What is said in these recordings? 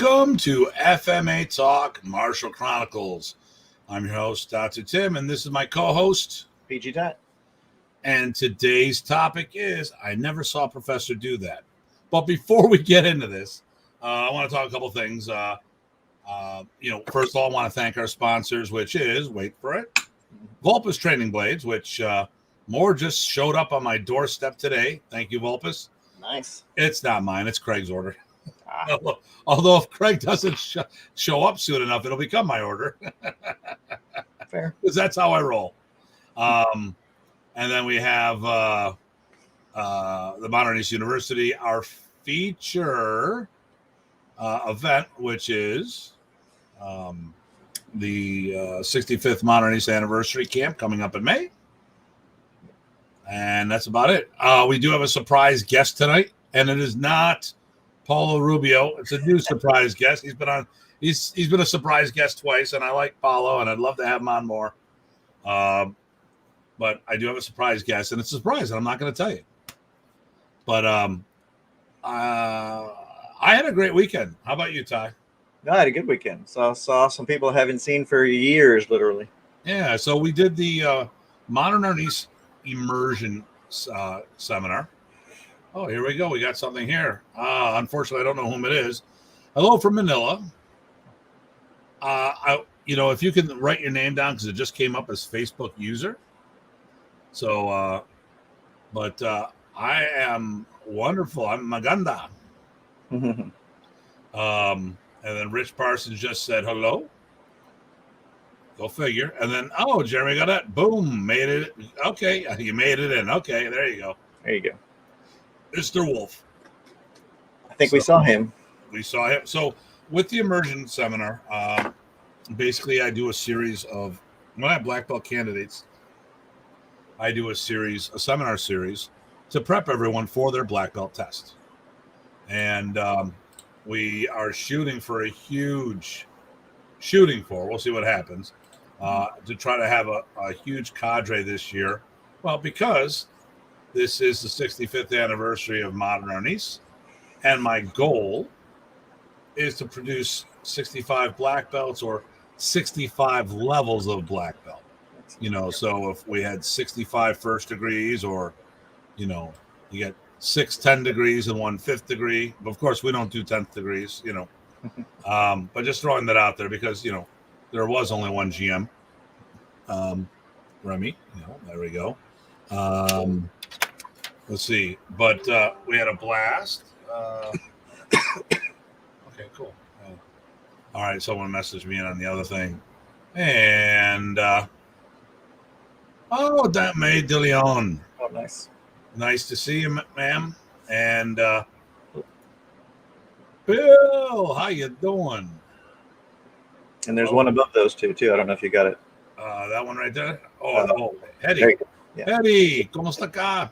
Welcome to FMATalk Chronicles. I'm your host, Datu Tim, and this is my co-host, PG Dot. And today's topic is, I never saw Professor do that. But before we get into this, I want to talk a couple things. First of all, I want to thank our sponsors, which is, wait for it, Vulpus Training Blades, which more just showed up on my doorstep today. Thank you, Vulpus. Nice. It's not mine. It's Craig's order. Although if Craig doesn't show up soon enough, it'll become my order. Fair. Because that's how I roll. And then we have the Modern East University, our feature event, which is the 65th Modern East Anniversary Camp coming up in May. And that's about it. We do have a surprise guest tonight, and it is not Paulo Rubio. It's a new surprise guest. He's been on. He's been a surprise guest twice, and I like Paulo, and I'd love to have him on more. But I do have a surprise guest, and it's a surprise, and I'm not going to tell you. But I had a great weekend. How about you, Ty? No, I had a good weekend. Saw some people I haven't seen for years, literally. Yeah, so we did the Modern Art East Immersion seminar. Oh, here we go. We got something here. Unfortunately, I don't know whom it is. Hello from Manila. If you can write your name down, because it just came up as Facebook user. So, I am wonderful. I'm Maganda. And then Rich Parsons just said hello. Go figure. And then, Jeremy got it. Boom, made it. Okay, you made it in. Okay, there you go. There you go. Mr. Wolf. I think we saw him. We saw him. So with the immersion seminar, basically I do a series of, when I have black belt candidates, I do a seminar series to prep everyone for their black belt test. And we are shooting for we'll see what happens, to try to have a huge cadre this year. Well, because this is the 65th anniversary of Modern Art East, and my goal is to produce 65 black belts or 65 levels of black belt. So if we had 65 first degrees, or, you get 6 10 degrees and 1 5th degree. Of course, we don't do 10th degrees, but just throwing that out there because, there was only one GM. Remy, there we go. Let's see. But we had a blast. Okay, cool. All right, someone messaged me in on the other thing. And, that May De Leon. Oh, nice. Nice to see you, ma'am. And, Bill, how you doing? And there's one above those two, too. I don't know if you got it. That one right there? Hetty. Yeah. Hetty, ¿cómo está acá?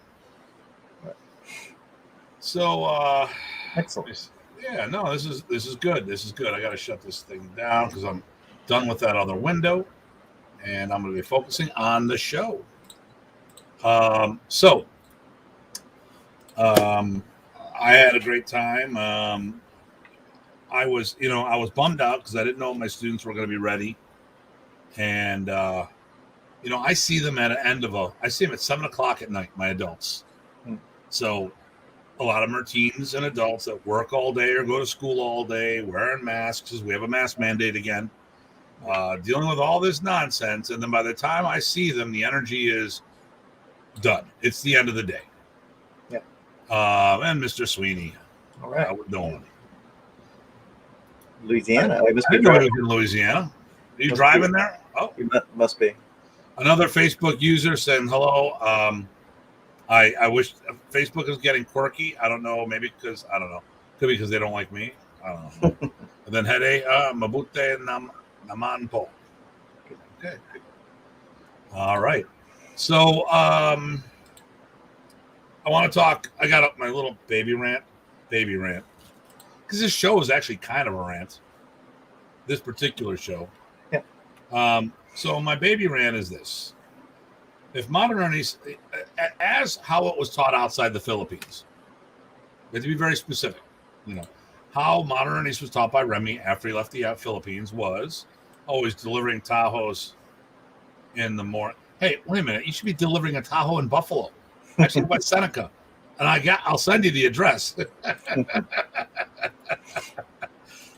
So, excellent. Yeah, no, this is good. This is good. I got to shut this thing down because I'm done with that other window, and I'm going to be focusing on the show. I had a great time. I was bummed out because I didn't know my students were going to be ready, and I see them at I see them at 7:00 at night. My adults, so. A lot of them are teens and adults that work all day or go to school all day, wearing masks because we have a mask mandate again, dealing with all this nonsense. And then by the time I see them, the energy is done. It's the end of the day. Yeah. And Mr. Sweeney. All right. How we doing? Louisiana. I must be driving in Louisiana. Are you driving there? Oh, you must be. Another Facebook user saying hello. I wish Facebook is getting quirky. I don't know. Maybe because I don't know. Could be because they don't like me. I don't know. And then Hede Mabute Naman Po. Okay. All right. So I want to talk. I got up my little baby rant, because this show is actually kind of a rant. This particular show. Yeah. So my baby rant is this. If Modern Art East, as how it was taught outside the Philippines, we have to be very specific. how modern Ernest was taught by Remy after he left the Philippines was always delivering Tahoes in the morning. Hey, wait a minute. You should be delivering a Tahoe in Buffalo. Actually, West Seneca. And I'll send you the address.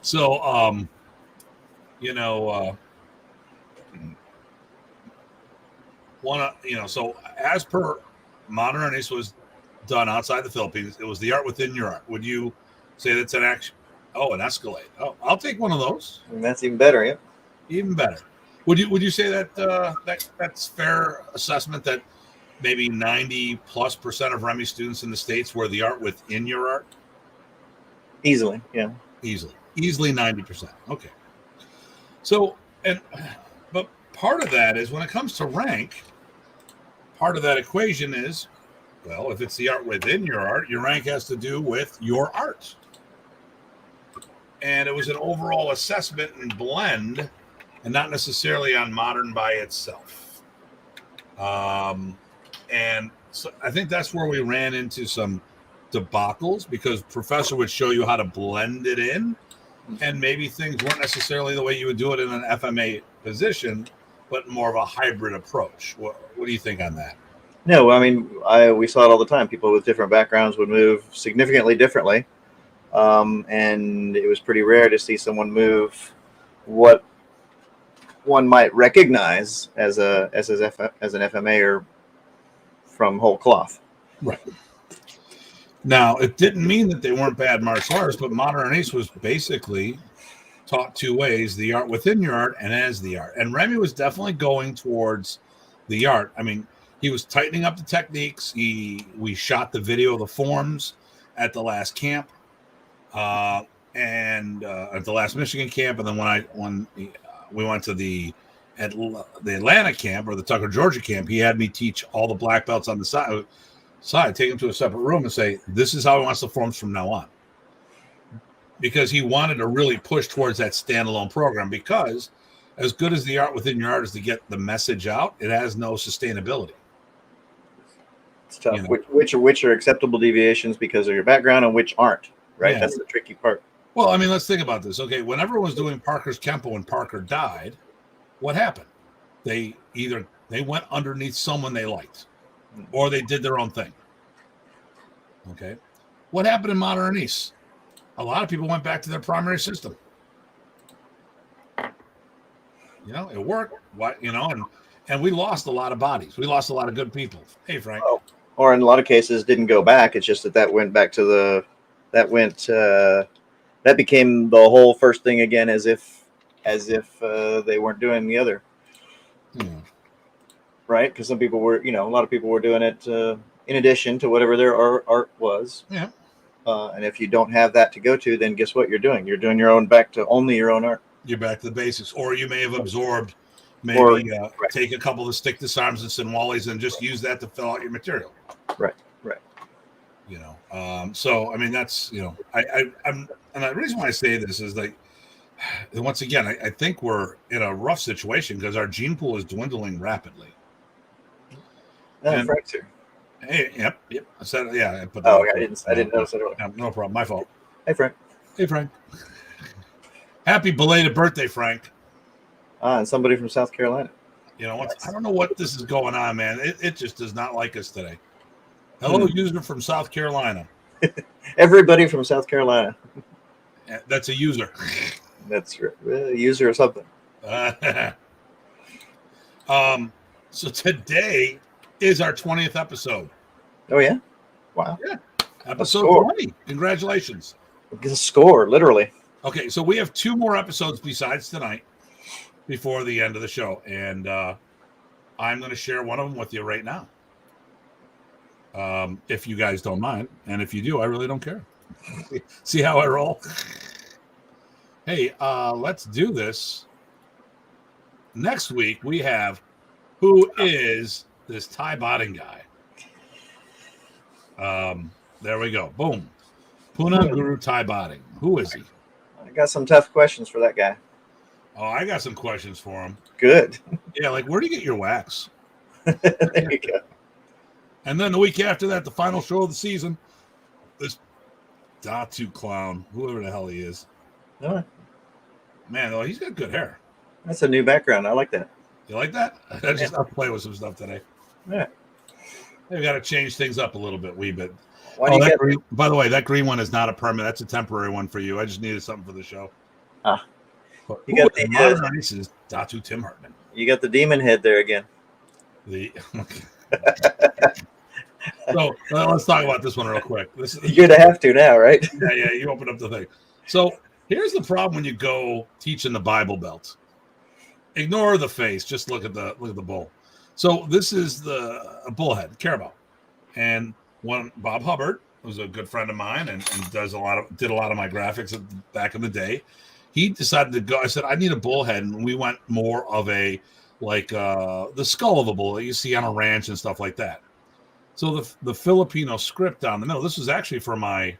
So, so as per modern Ernest was done outside the Philippines, it was the art within your art. Would you say that's an action? Oh, an Escalade. Oh, I'll take one of those. And that's even better, yeah. Even better. Would you say that that's fair assessment that maybe 90+% of Remy students in the States were the art within your art? Easily, yeah. Easily 90%. Okay. So, but part of that is when it comes to rank, part of that equation is, well, if it's the art within your rank has to do with your art. And it was an overall assessment and blend, and not necessarily on modern by itself. And so I think that's where we ran into some debacles, because professor would show you how to blend it in, and maybe things weren't necessarily the way you would do it in an FMA position, but more of a hybrid approach. What do you think on that? No, I mean, we saw it all the time. People with different backgrounds would move significantly differently. And it was pretty rare to see someone move what one might recognize as an FMA from whole cloth. Right. Now, it didn't mean that they weren't bad martial artists, but modern Ernest was basically taught two ways: the art within your art and as the art. And Remy was definitely going towards the art. I mean, he was tightening up the techniques. We shot the video of the forms at the last camp. And at the last Michigan camp, and then when we went to the Atlanta camp, or the Tucker, Georgia camp, he had me teach all the black belts on the side, take them to a separate room and say, this is how he wants the forms from now on. Because he wanted to really push towards that standalone program, because as good as the art within your art is to get the message out, it has no sustainability. It's tough. You know? Which are acceptable deviations because of your background and which aren't. Right, yeah. That's the tricky part. Well, I mean, let's think about this. Okay, when everyone was doing Parker's Kempo and Parker died, what happened? They went underneath someone they liked, or they did their own thing. Okay, what happened in modern Ernest? A lot of people went back to their primary system. You know, it worked. And we lost a lot of bodies. We lost a lot of good people. Hey, Frank. Oh, or in a lot of cases, didn't go back. It's just that went back to the. That became the whole first thing again, as if they weren't doing the other. Right? Because some people were, a lot of people were doing it in addition to whatever their art was. Yeah. And if you don't have that to go to, then guess what you're doing? You're doing your own back to only your own art. You're back to the basics, or you may have absorbed, take a couple of the stick disarms and Sinwalis and just use that to fill out your material. Right. So I mean, that's I'm and the reason why I say this is like, once again, I think we're in a rough situation because our gene pool is dwindling rapidly. Frank's here. Hey, yep. I said, yeah. I didn't notice it. No problem. My fault. Hey, Frank. Happy belated birthday, Frank. And somebody from South Carolina. I don't know what this is going on, man. It just does not like us today. Hello, user from South Carolina. Everybody from South Carolina. That's a user. That's a user or something. So today is our 20th episode. Oh, yeah? Wow. Yeah. Episode 20. Congratulations. Get a score, literally. Okay, so we have 2 more episodes besides tonight before the end of the show. And I'm going to share one of them with you right now. If you guys don't mind. And if you do, I really don't care. See how I roll? Hey, let's do this. Next week, we have who is this Tye Botting guy. There we go. Boom. Punong Guro Tye Botting. Who is he? I got some tough questions for that guy. Oh, I got some questions for him. Good. Yeah, like where do you get your wax? There you go. And then the week after that, the final show of the season, this Datu clown, whoever the hell he is. All right. Man, oh, he's got good hair. That's a new background. I like that. You like that? I just got to play with some stuff today. Yeah. They've got to change things up a little bit, wee bit. Why do you get green, by the way, that green one is not a permanent. That's a temporary one for you. I just needed something for the show. You got the modern is Datu Tim Hartman. You got the demon head there again. So let's talk about this one real quick. You're gonna have to now, right? Yeah. You open up the thing. So here's the problem when you go teaching the Bible Belt. Ignore the face. Just look at the bull. So this is a bullhead, carabao, and one Bob Hubbard was a good friend of mine and did a lot of my graphics back in the day. He decided to go. I said I need a bullhead, and we went more of a the skull of a bull that you see on a ranch and stuff like that. So the Filipino script down the middle. This is actually for this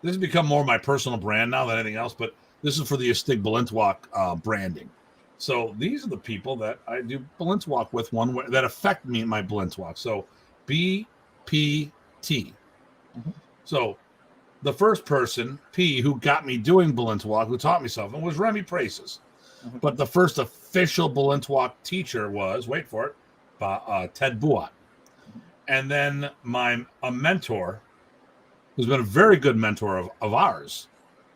has become more my personal brand now than anything else. But this is for the Astig Balintawak branding. So these are the people that I do Balintawak with one way that affect me in my Balintawak. So BPT. Mm-hmm. So the first person, P, who got me doing Balintawak, who taught me something, was Remy Praces. Mm-hmm. But the first official Balintawak teacher was, wait for it, Ted Buat. And then a mentor, who's been a very good mentor of ours,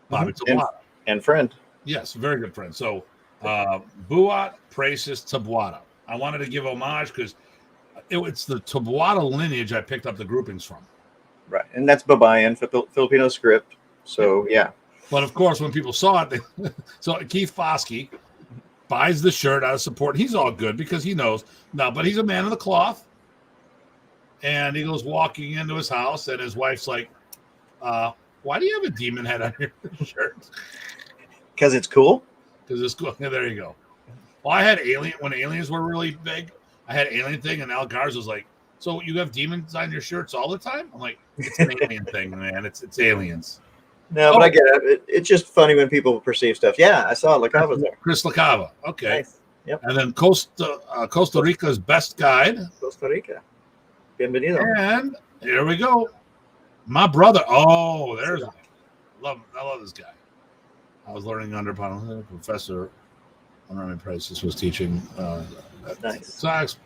Bobby Tabuada. And friend. Yes, very good friend. So Buat, Praces, Tabuada. I wanted to give homage because it's the Tabuada lineage I picked up the groupings from. Right, and that's Babayan, Filipino script. So, yeah. But, of course, when people saw it, so Keith Foskey buys the shirt out of support. He's all good because he knows. No, but he's a man of the cloth. And he goes walking into his house, and his wife's like, why do you have a demon head on your shirt? Because it's cool? Because it's cool. Yeah, there you go. Well, I had when aliens were really big, I had alien thing, and Al Garza was like, so you have demons on your shirts all the time? I'm like, it's an alien thing, man. It's aliens. No, but I get it. It's just funny when people perceive stuff. Yeah, I saw LaCava there. Chris LaCava. Okay. Nice. Yep. And then Costa Rica's best guide. Costa Rica. Bienvenido. And here we go. My brother. Oh, there's I love this guy. I was learning under Professor Remy Praces was teaching sax.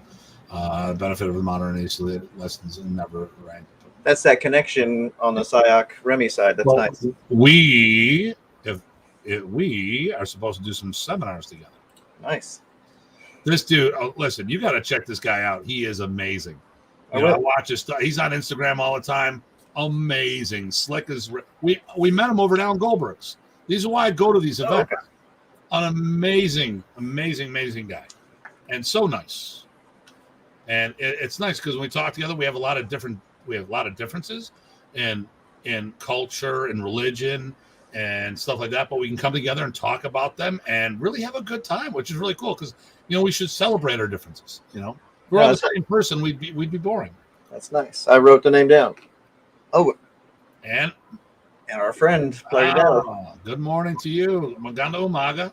Benefit of the modern age lessons and never ranked. That's that connection on the SIOC Remy side. That's nice. We are supposed to do some seminars together. Nice. This dude, listen, you got to check this guy out. He is amazing. I watch his stuff. He's on Instagram all the time. Amazing. Slick as we met him over down Goldberg's. These are why I go to these events. Okay. An amazing guy. And so nice. And it's nice because when we talk together, we have a lot of differences in culture and religion and stuff like that, but we can come together and talk about them and really have a good time, which is really cool because we should celebrate our differences. If we're all the same person, we'd be boring. That's nice. I wrote the name down. Oh, and our friend good morning to you, Maganda Umaga.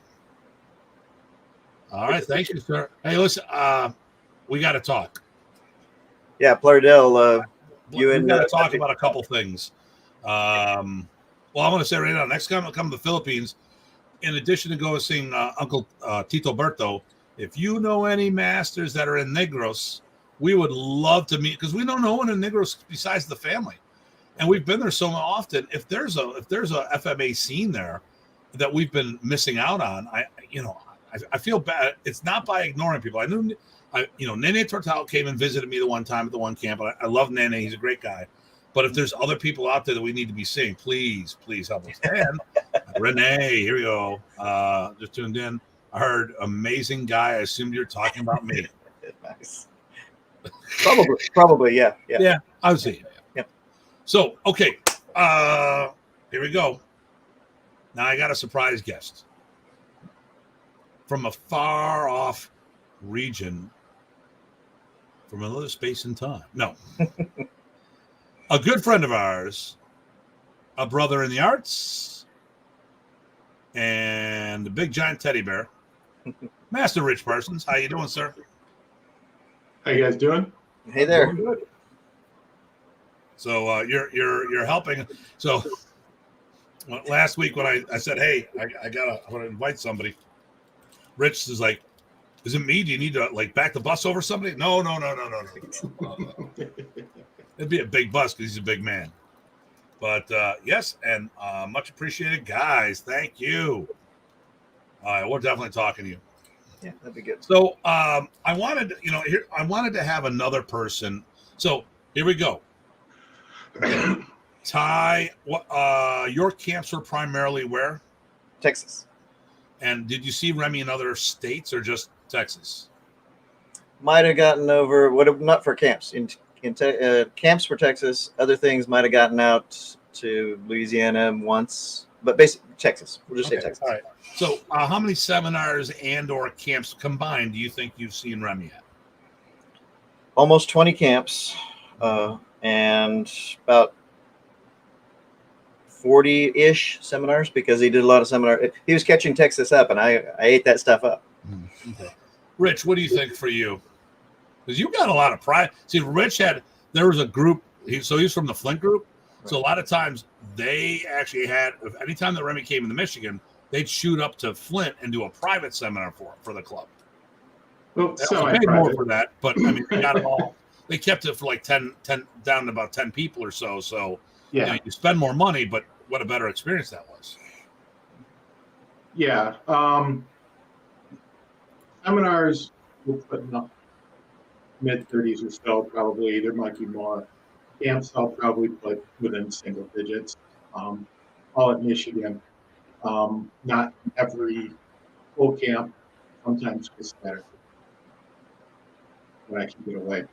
All right, thank you, sir. Hey, listen, we got to talk. Yeah, Plardell, we got to talk about a couple things. Well, I'm going to say right now, next time I come to the Philippines, in addition to go seeing Uncle Tito Berto, if you know any masters that are in Negros, we would love to meet because we know no one in Negros besides the family, and we've been there so often. If there's a FMA scene there that we've been missing out on, I feel bad. It's not by ignoring people. Nene Tortal came and visited me the one time at the one camp. I love Nene. He's a great guy. But if there's other people out there that we need to be seeing, please help us. And Renee, here we go. Just tuned in. I heard amazing guy. I assumed you're talking about me. Nice. Probably, yeah. Yeah, I would say. Yeah. So, okay. Here we go. Now I got a surprise guest from a far off region from another space and time. No. A good friend of ours, a brother in the arts, and a big giant teddy bear. Master Rich Parsons, how you doing, sir? How you guys doing? Hey there. Good. So you're helping. So last week when I said, hey, I want to invite somebody, Rich is like, is it me? Do you need to like back the bus over somebody? No. It'd be a big bus because he's a big man. But yes, and much appreciated, guys. Thank you. We're definitely talking to you. Yeah, that'd be good. So I wanted to have another person. So here we go. Ty, your camps were primarily where? Texas. And did you see Remy in other states or just Texas? Might have gotten over, not for camps. Camps for Texas. Other things might have gotten out to Louisiana once, but basically Texas. We'll just say Texas. All right. So how many seminars and or camps combined do you think you've seen Remy at? Almost 20 camps and about 40-ish seminars, because he did a lot of seminars. He was catching Texas up, and I ate that stuff up. Okay. Rich, what do you think for you? Because you got a lot of pride. See, there was a group, so he's from the Flint group. Right. So a lot of times they actually had, anytime that Remy came into Michigan, they'd shoot up to Flint and do a private seminar for the club. Well, so I paid more for that, but I mean, they got it all. They kept it for like 10 down to about 10 people or so. So yeah, you spend more money, but what a better experience that was. Yeah. Seminars, we're putting up mid-30s or so, probably. There might be more. Camps, I'll probably put within single digits. All at Michigan. Not every full camp, sometimes just better when I can get away.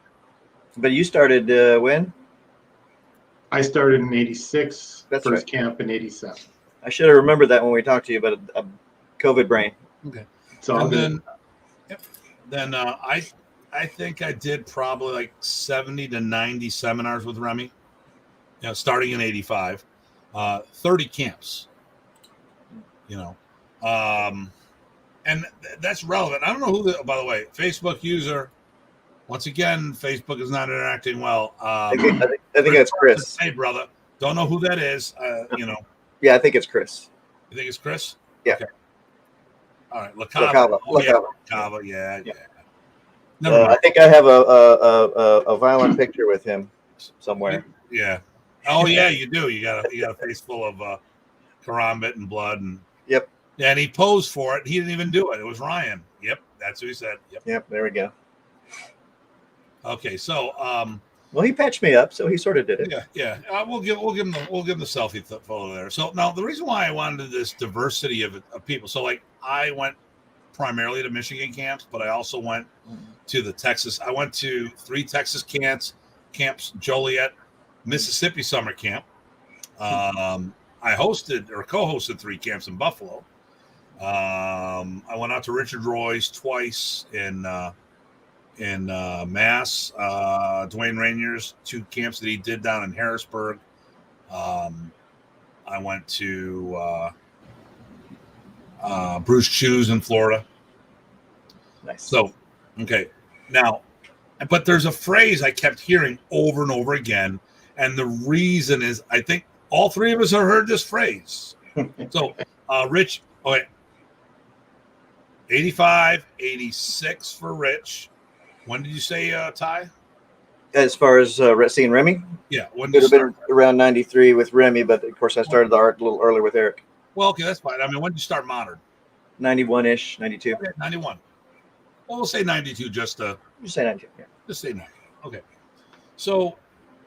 But you started when? I started in 86, That's first right. Camp in 87. I should have remembered that when we talked to you, but a COVID brain. Okay. So and then I think I did probably like 70 to 90 seminars with Remy, starting in 85, 30 camps, and that's relevant. I don't know who by the way, Facebook user, once again, Facebook is not interacting well. I think that's Chris. Hey, brother, don't know who that is. Yeah, I think it's Chris. You think it's Chris? Yeah. Okay. All right, LaCava. LaCava. Yeah. I think I have a violent picture with him somewhere. Yeah. Oh yeah, you do. You got a face full of karambit and blood and. Yep. Yeah, and he posed for it. He didn't even do it. It was Ryan. Yep, that's who he said. Yep. There we go. Okay, so well, he patched me up, so he sort of did it. Yeah. We'll give him the selfie photo there. So now the reason why I wanted this diversity of people. So like I went primarily to Michigan camps, but I also went to the Texas. I went to 3 Texas camps, Joliet, Mississippi summer camp. I hosted or co-hosted 3 camps in Buffalo. I went out to Richard Roy's twice in Mass. Dwayne Rainier's 2 camps that he did down in Harrisburg. I went to Bruce Chu's in Florida. Nice. So, okay. Now, but there's a phrase I kept hearing over and over again. And the reason is, I think all 3 of us have heard this phrase. So, Rich, 85, 86 for Rich. When did you say, Ty? As far as seeing Remy? Yeah. When it would have been around 93 with Remy, but of course I started the art a little earlier with Eric. Well, okay, that's fine. I mean, when did you start modern? 91-ish, 92. Okay, 91. Well, we'll say 92 just to... Just say 92, yeah. Just say 90. Okay. So,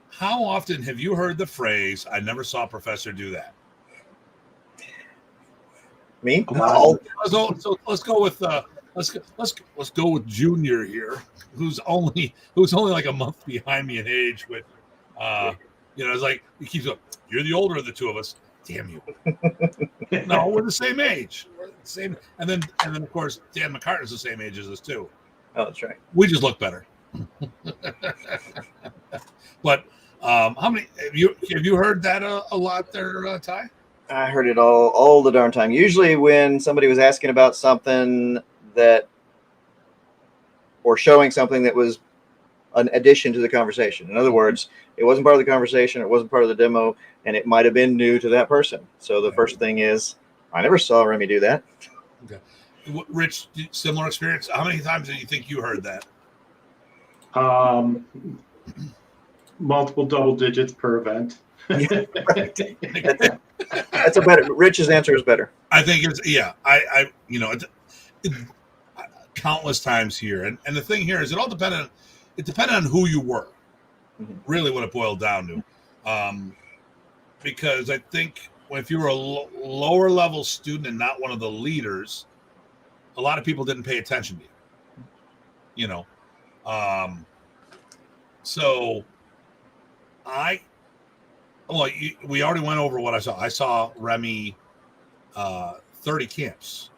how often have you heard the phrase, I never saw a professor do that? Me? No. So let's go with let's go with Junior here, who's only like a month behind me in age. With it's like he keeps going. You're the older of the 2 of us. Damn you! No, we're the same age. We're the same, and then of course Dan McCartney's the same age as us too. Oh, that's right. We just look better. But how many have you heard that a lot there, Ty? I heard it all the darn time. Usually when somebody was asking about something or showing something that was an addition to the conversation. In other words, it wasn't part of the conversation, it wasn't part of the demo, and it might have been new to that person. So the first thing is, I never saw Remy do that. Okay. Rich, similar experience. How many times do you think you heard that? Multiple double digits per event. That's a better. Rich's answer is better. I think it's I countless times here, and the thing here is it all depended. It depended on who you were. Really, what it boiled down to, because I think if you were a lower level student and not one of the leaders, a lot of people didn't pay attention to you. So we already went over what I saw. I saw Remy 30 camps,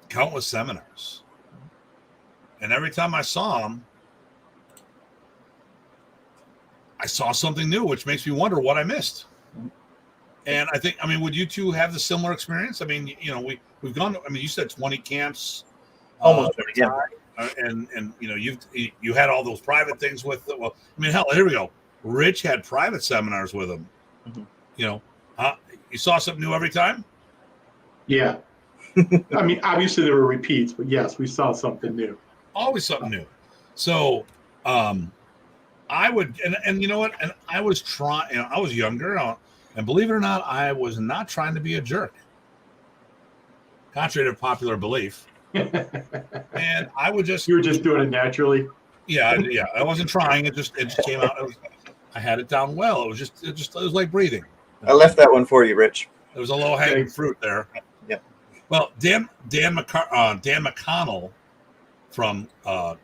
countless seminars. And every time I saw him, I saw something new, which makes me wonder what I missed. And I think, would you two have the similar experience? We've gone, you said 20 camps. Almost every time. And you had all those private things with it. Well, hell, here we go. Rich had private seminars with him. You saw something new every time? Yeah. Obviously there were repeats, but yes, we saw something new. Always something new. So I would, and you know what? And I was trying, I was younger, and believe it or not, I was not trying to be a jerk. Contrary to popular belief. And I would just. You were just doing it naturally. Yeah. I wasn't trying. It just came out. I had it down well. It was like breathing. I left that one for you, Rich. There was a low hanging fruit there. Yeah. Well, Dan McConnell from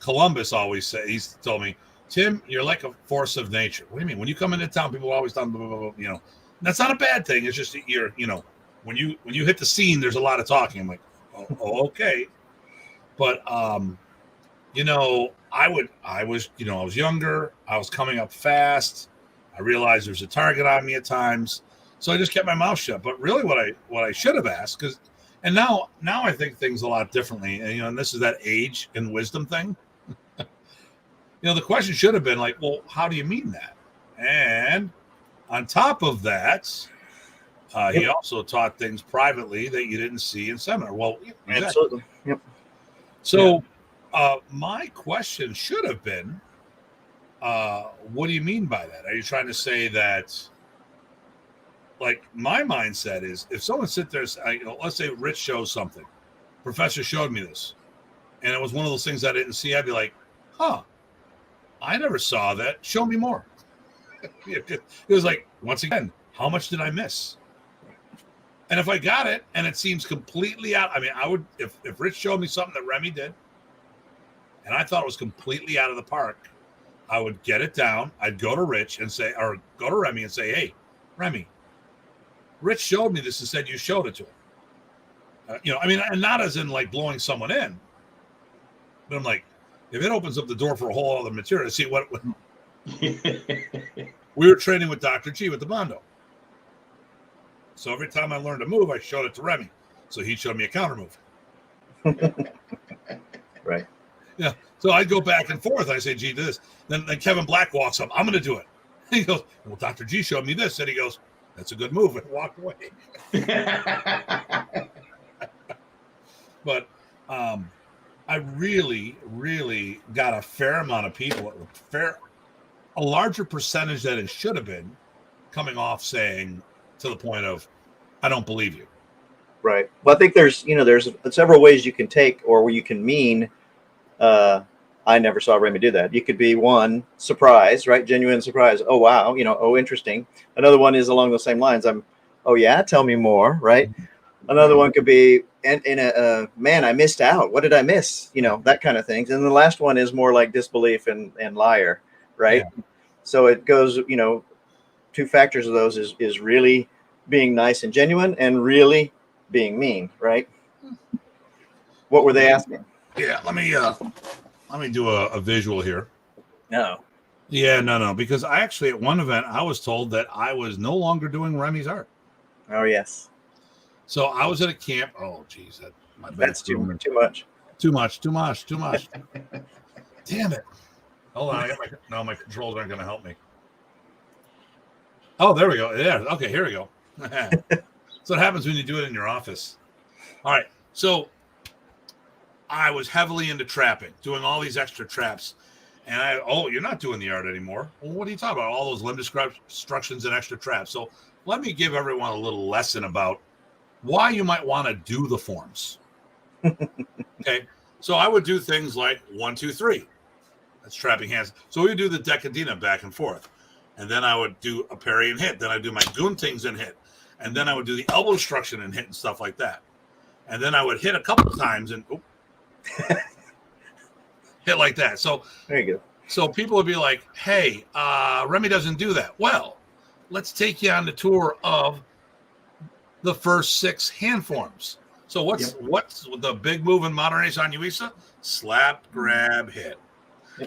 Columbus always said, he's told me, Tim, you're like a force of nature. What do you mean? When you come into town, people are always talking, blah, blah, blah, That's not a bad thing. It's just that you're, when you hit the scene, there's a lot of talking. I'm like, oh okay. But I was younger. I was coming up fast. I realized there's a target on me at times, so I just kept my mouth shut. But really, what I should have asked, and now I think things a lot differently. And this is that age and wisdom thing. The question should have been like, well, how do you mean that? And on top of that, he also taught things privately that you didn't see in seminar. Well, exactly. Absolutely. Yep. So my question should have been, what do you mean by that? Are you trying to say that, like, my mindset is if someone sits there, let's say Rich shows something, professor showed me this, and it was one of those things I didn't see, I'd be like, I never saw that. Show me more. It was like, once again, how much did I miss? And if I got it and it seems completely out, I would, if Rich showed me something that Remy did and I thought it was completely out of the park, I would get it down. I'd go to Rich and say, or go to Remy and say, hey, Remy, Rich showed me this and said you showed it to him. And not as in like blowing someone in, but I'm like, if it opens up the door for a whole other material, see what we were training with Dr. G with the Bondo. So every time I learned a move, I showed it to Remy. So he showed me a counter move. Right. Yeah. So I'd go back and forth. I say, G, do this. Then Kevin Black walks up. I'm going to do it. And he goes, well, Dr. G showed me this. And he goes, that's a good move. And walked away. But I really, really got a fair amount of people, a larger percentage than it should have been, coming off saying to the point of, I don't believe you. Right. Well, I think there's several ways you can take, or where you can mean, I never saw Remy do that. You could be one, surprise, right? Genuine surprise. Oh, wow. Oh, interesting. Another one is along those same lines. Oh yeah, tell me more, right? Another one could be, man, I missed out. What did I miss? That kind of things. And the last one is more like disbelief and liar, right? Yeah. So it goes, two factors of those is really being nice and genuine and really being mean, right? What were they asking? Yeah, let me do a visual here. No. Yeah, no, because I actually at one event I was told that I was no longer doing Remy's art. Oh yes. So I was at a camp. Oh geez, that's too much. Too much. Damn it. Hold on, I got my controls aren't going to help me. Oh, there we go. Yeah, okay, here we go. So what happens when you do it in your office. All right, so I was heavily into trapping, doing all these extra traps. And you're not doing the art anymore. Well, what are you talking about? All those limb destructions and extra traps. So let me give everyone a little lesson about why you might want to do the forms. Okay, so I would do things like 1, 2, 3. That's trapping hands. So we would do the decadina back and forth. And then I would do a parry and hit. Then I'd do my goontings and hit. And then I would do the elbow destruction and hit and stuff like that. And then I would hit a couple of times and hit like that. So there you go. So people would be like, hey, Remy doesn't do that. Well, let's take you on the tour of the first 6 hand forms. So what's the big move in modern age Anuisa? Slap, grab, hit.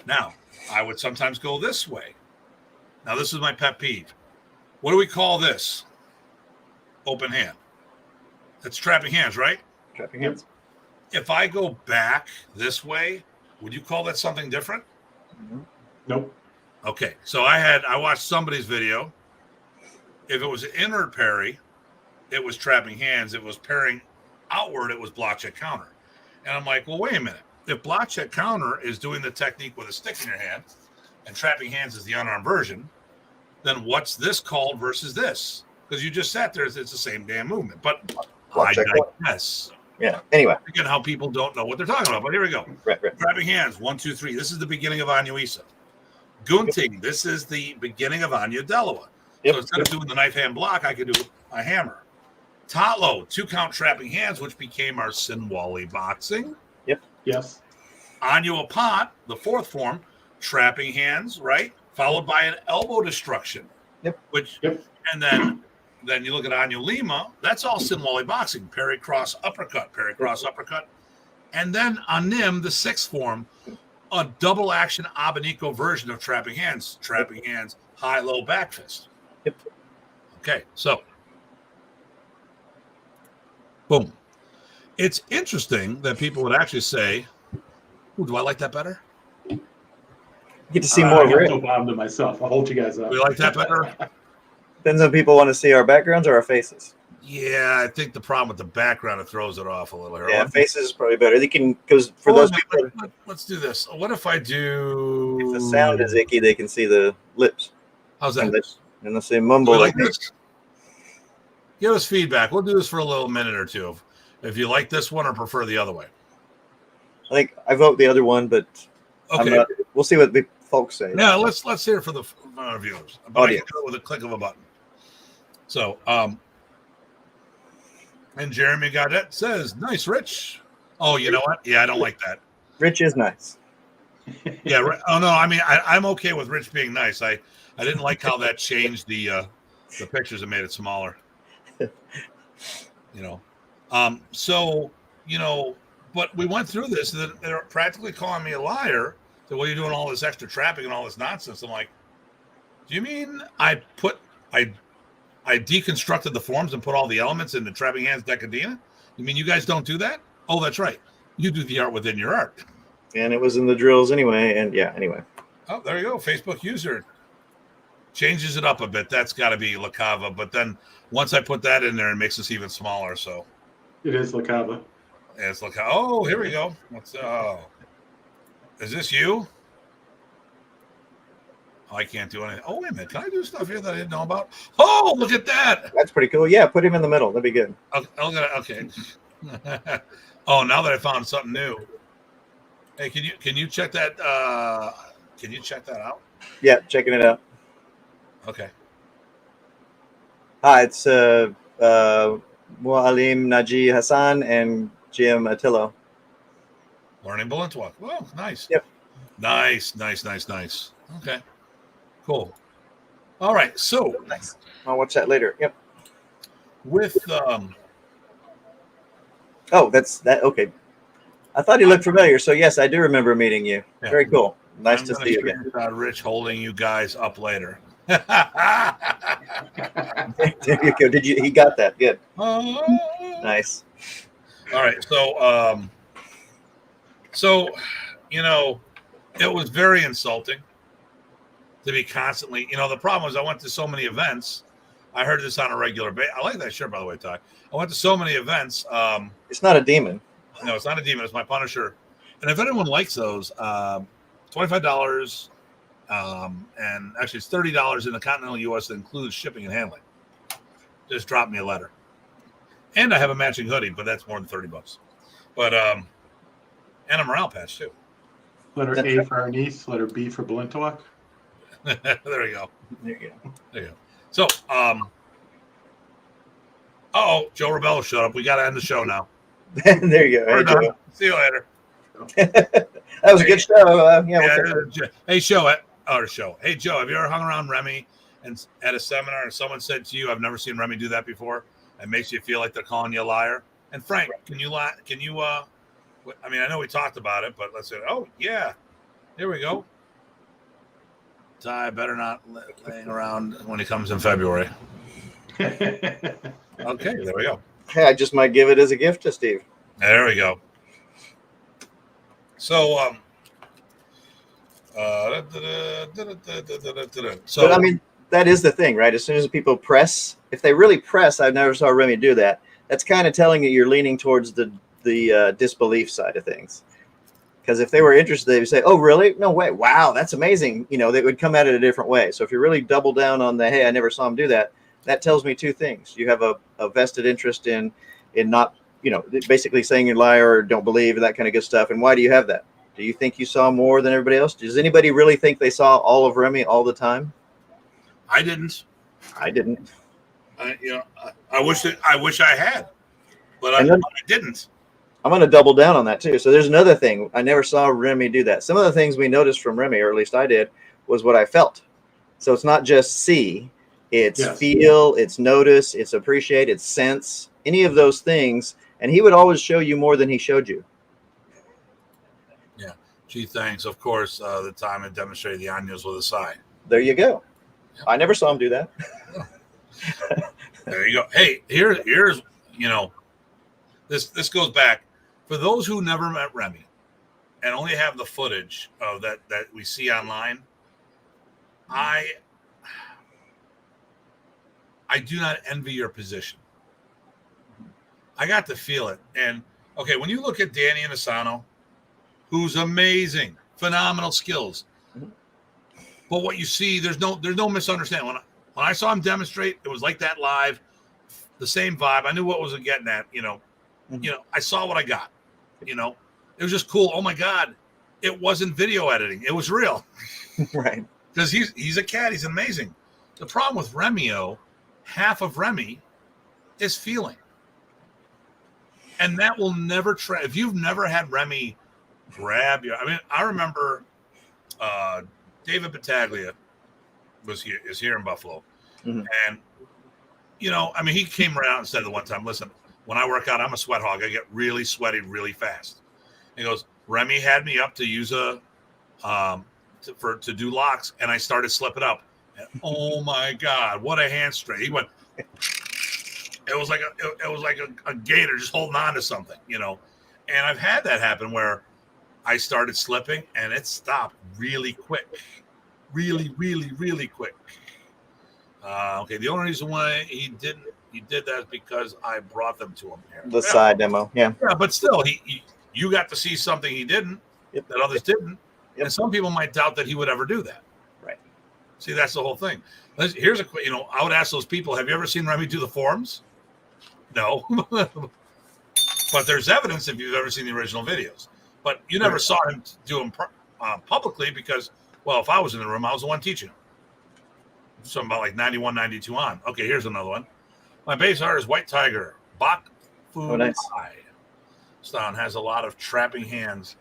Now, I would sometimes go this way. Now, this is my pet peeve. What do we call this? Open hand. That's trapping hands, right? Trapping hands. If I go back this way, would you call that something different? Nope. Okay, so I watched somebody's video. If it was an inward parry, it was trapping hands. If it was parrying outward, it was block check counter. And I'm like, well, wait a minute. If block check counter is doing the technique with a stick in your hand and trapping hands is the unarmed version, then what's this called versus this? Because you just sat there, it's the same damn movement. But I digress. Yeah. Anyway. Again, how people don't know what they're talking about. But here we go. Right. Trapping hands, 1, 2, 3. This is the beginning of Anuisa. Gunting, this is the beginning of Anya Delawa. Yep. So instead of doing the knife hand block, I could do a hammer. Tatlo, 2-count trapping hands, which became our Sinwali boxing. Yep. Yes. Anya Apat, the 4th form, trapping hands, right? Followed by an elbow destruction. Yep. And then you look at Anya Lima, that's all Sinwali boxing. Parry, cross, uppercut, parry, cross, uppercut. And then Anim, the 6th form, a double action Abanico version of trapping hands, high, low, back fist. Yep. Okay, so boom. It's interesting that people would actually say, ooh, do I like that better? You get to see more of it. No problem to myself. I'll hold you guys up. Do you like that better? Depends on people want to see our backgrounds or our faces. Yeah, I think the problem with the background, it throws it off a little. Yeah, faces is probably better. They can, because for those people, let's do this. What if I do? if the sound is icky, they can see the lips. How's that? Unless they mumble like this. Give us feedback. We'll do this for a little minute or two. If you like this one or prefer the other way. I think I vote the other one, but okay, we'll see what the folks say. Yeah, let's hear it for the viewers. But I can do it with a click of a button. So, and Jeremy Godet says, "Nice, Rich." Oh, you know what? Yeah, I don't like that. Rich is nice. Yeah. Oh no, I mean I'm okay with Rich being nice. I didn't like how that changed the pictures and made it smaller. So but we went through this, and they're practically calling me a liar. So, what are you doing all this extra trapping and all this nonsense? I'm like, do you mean I deconstructed the forms and put all the elements in the trapping hands decadina? You mean you guys don't do that? Oh, that's right. You do the art within your art. And it was in the drills anyway. And yeah, anyway. Oh, there you go. Facebook user changes it up a bit. That's got to be La Cava. But then once I put that in there, it makes this even smaller. So it is La Cava. Yeah, it's La Cava. Oh, here we go. Is this you? Oh, I can't do anything. Oh, wait a minute. Can I do stuff here that I didn't know about? Oh, look at that. That's pretty cool. Yeah, put him in the middle. That'd be good. Okay. Oh, now that I found something new. Hey, can you check that? Can you check that out? Yeah, checking it out. Okay. Hi, it's Mualim Naji Hassan and Jim Attillo. Learning Balintwalk. Whoa, nice. Yep. Nice. Okay. Cool. All right. So nice. I'll watch that later. Yep. With Oh, that's that. Okay. I thought he looked familiar. So yes, I do remember meeting you. Yeah. Very cool. Nice to see you again. Rich holding you guys up later. There you go. He got that. Good. Nice. All right. So It was very insulting to be constantly, the problem was I went to so many events. I heard this on a regular basis. I like that shirt, by the way, Ty. I went to so many events. It's not a demon. No, it's not a demon. It's my Punisher. And if anyone likes those, $25, and actually it's $30 in the continental U.S. that includes shipping and handling. Just drop me a letter. And I have a matching hoodie, but that's more than $30. But and a morale patch too. Letter A for our niece, letter B for Blintock. There we go. There you go. There you go. So, Joe Rebello showed up. We got to end the show now. There you go. We're Hey, done. Joe. See you later. That was a good show. Hey, Joe, have you ever hung around Remy and at a seminar and someone said to you, I've never seen Remy do that before? It makes you feel like they're calling you a liar. And Frank, can you I know we talked about it, but let's say, oh yeah, here we go. Ty better not laying around when he comes in February. Okay, there we go. Hey, I just might give it as a gift to Steve. There we go. So, But I mean, that is the thing, right? As soon as people press, if they really press, I never saw Remy do that. That's kind of telling you you're leaning towards the disbelief side of things. Because if they were interested, they would say, "Oh, really? No way! Wow, that's amazing!" They would come at it a different way. So if you really double down on the, "Hey, I never saw him do that," that tells me two things. You have a vested interest in not, basically saying you're a liar or don't believe and that kind of good stuff. And why do you have that? Do you think you saw more than everybody else? Does anybody really think they saw all of Remy all the time? I didn't. I didn't. I wish I had, but I didn't. I'm going to double down on that too. So there's another thing. I never saw Remy do that. Some of the things we noticed from Remy, or at least I did, was what I felt. So it's not just see, it's feel, it's notice, it's appreciate, it's sense, any of those things. And he would always show you more than he showed you. Yeah. Gee, thanks. Of course, the time I demonstrated the Años with a sigh. There you go. I never saw him do that. There you go. Hey, here's this goes back. For those who never met Remy and only have the footage of that we see online, I do not envy your position. I got to feel it. And okay, when you look at Danny Inosanto, who's amazing, phenomenal skills. But what you see, there's no misunderstanding. When I saw him demonstrate, it was like that live, the same vibe. I knew what was getting at, I saw what I got. It was just cool. Oh my God, it wasn't video editing; it was real, right? Because he's a cat. He's amazing. The problem with Remio, half of Remy, is feeling, and that will never if you've never had Remy grab you. I remember David Battaglia is here in Buffalo, and he came right out and said the one time, "Listen, when I work out, I'm a sweat hog. I get really sweaty really fast." He goes, "Remy had me up to use to do locks, and I started slipping up. And oh my God, what a hand straight!" He went. It was like a gator just holding on to something, And I've had that happen where I started slipping and it stopped really quick, really, really, really quick. Okay, the only reason why he did that is because I brought them to him here. The side demo, yeah. Yeah, but still, you got to see something he didn't that others didn't, and some people might doubt that he would ever do that. Right. See, that's the whole thing. Here's I would ask those people: have you ever seen Remy do the forms? No, but there's evidence if you've ever seen the original videos. But you never saw him do them publicly because, well, if I was in the room, I was the one teaching him. Something about like 91, 92 on. Okay, here's another one. My base art is White Tiger. Bak Fu nice. Stone has a lot of trapping hands.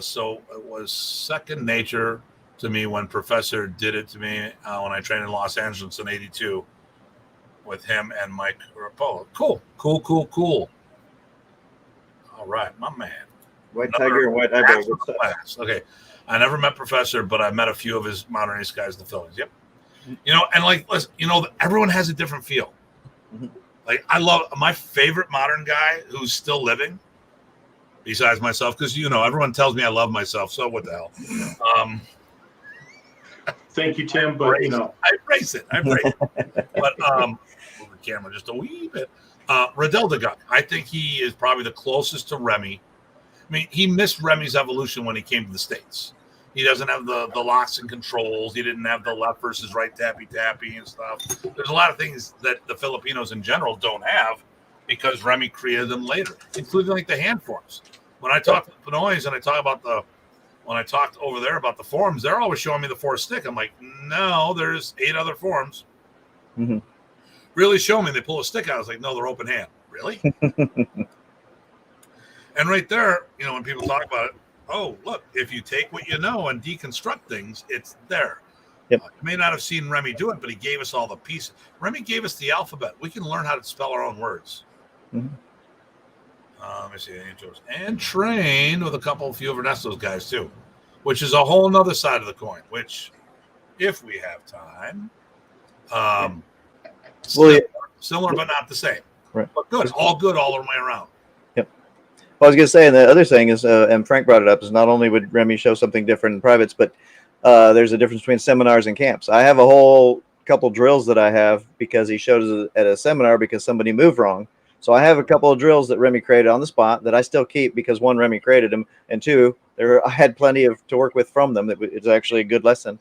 So it was second nature to me when Professor did it to me when I trained in Los Angeles in 82 with him and Mike Rapolo. Cool. All right, my man. White Tiger and White Eyebrow. Okay. I never met Professor, but I met a few of his modern ace guys in the Phillies. Yep. And everyone has a different feel. Like I love my favorite modern guy who's still living besides myself, because everyone tells me I love myself. So what the hell? Thank you, Tim. But I embrace it. But move the camera just a wee bit. Riddell the Gun. I think he is probably the closest to Remy. I mean, he missed Remy's evolution when he came to the States. He doesn't have the locks and controls. He didn't have the left versus right tappy and stuff. There's a lot of things that the Filipinos in general don't have because Remy created them later, including like the hand forms. When I talk to Pinoys and when I talked over there about the forms, they're always showing me the 4-stick. I'm like, no, there's 8 other forms. Mm-hmm. Really show me. They pull a stick out. I was like, no, they're open hand. Really? And right there, when people talk about it, oh, look, if you take what you know and deconstruct things, it's there. Yep. You may not have seen Remy do it, but he gave us all the pieces. Remy gave us the alphabet. We can learn how to spell our own words. Mm-hmm. Let me see. And train with a few of Ernesto's guys, too, which is a whole nother side of the coin, which, if we have time, similar but not the same. Right. But good. All good all the way around. I was going to say, and the other thing is, and Frank brought it up, is not only would Remy show something different in privates, but there's a difference between seminars and camps. I have a whole couple drills that I have because he showed us at a seminar because somebody moved wrong. So I have a couple of drills that Remy created on the spot that I still keep because 1, Remy created them, and 2, I had plenty to work with from them. It's actually a good lesson,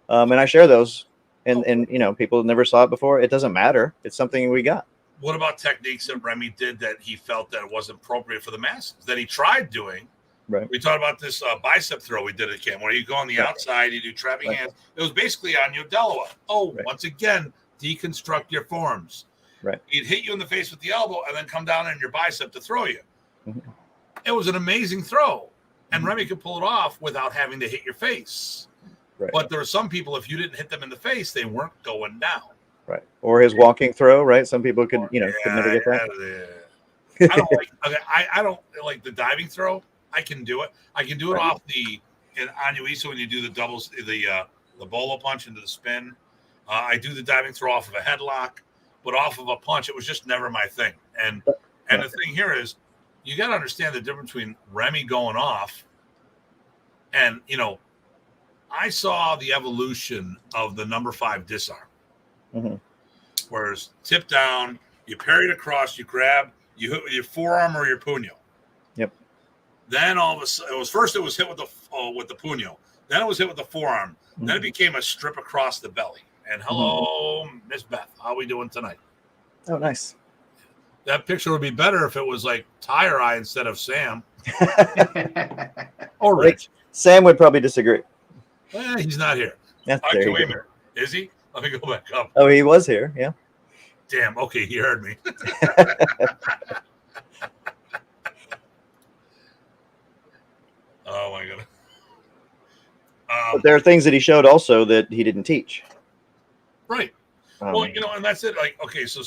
and I share those. And people never saw it before. It doesn't matter. It's something we got. What about techniques that Remy did that he felt that it wasn't appropriate for the masses that he tried doing? Right. We talked about this bicep throw we did at camp where you go on the outside, you do trapping hands. It was basically on your Delaware. Once again, deconstruct your forms. Right. He'd hit you in the face with the elbow and then come down on your bicep to throw you. Mm-hmm. It was an amazing throw. And Remy could pull it off without having to hit your face. Right. But there were some people, if you didn't hit them in the face, they weren't going down. Right. Or his walking throw, right? Some people could never get that. I don't like the diving throw. I can do it. I can do it off the Anuisa when you do the doubles, the bolo punch into the spin. I do the diving throw off of a headlock, but off of a punch, it was just never my thing. And the thing here is, you got to understand the difference between Remy going off and I saw the evolution of the number 5 disarm. Mm-hmm. Whereas tip down, you parry it across, you grab, you hit with your forearm or your puño. Yep. Then all of a sudden, it was hit with the puño. Then it was hit with the forearm. Mm-hmm. Then it became a strip across the belly. And hello, Miss Beth, how are we doing tonight? Oh, nice. That picture would be better if it was like Tire Eye instead of Sam. Or Rich. Sam would probably disagree. He's not here. Wait a minute. Is he? Let me go back up. Oh, he was here. Yeah. Damn. Okay, he heard me. Oh my god. But there are things that he showed also that he didn't teach. Right. Well, and that's it. Like, okay, so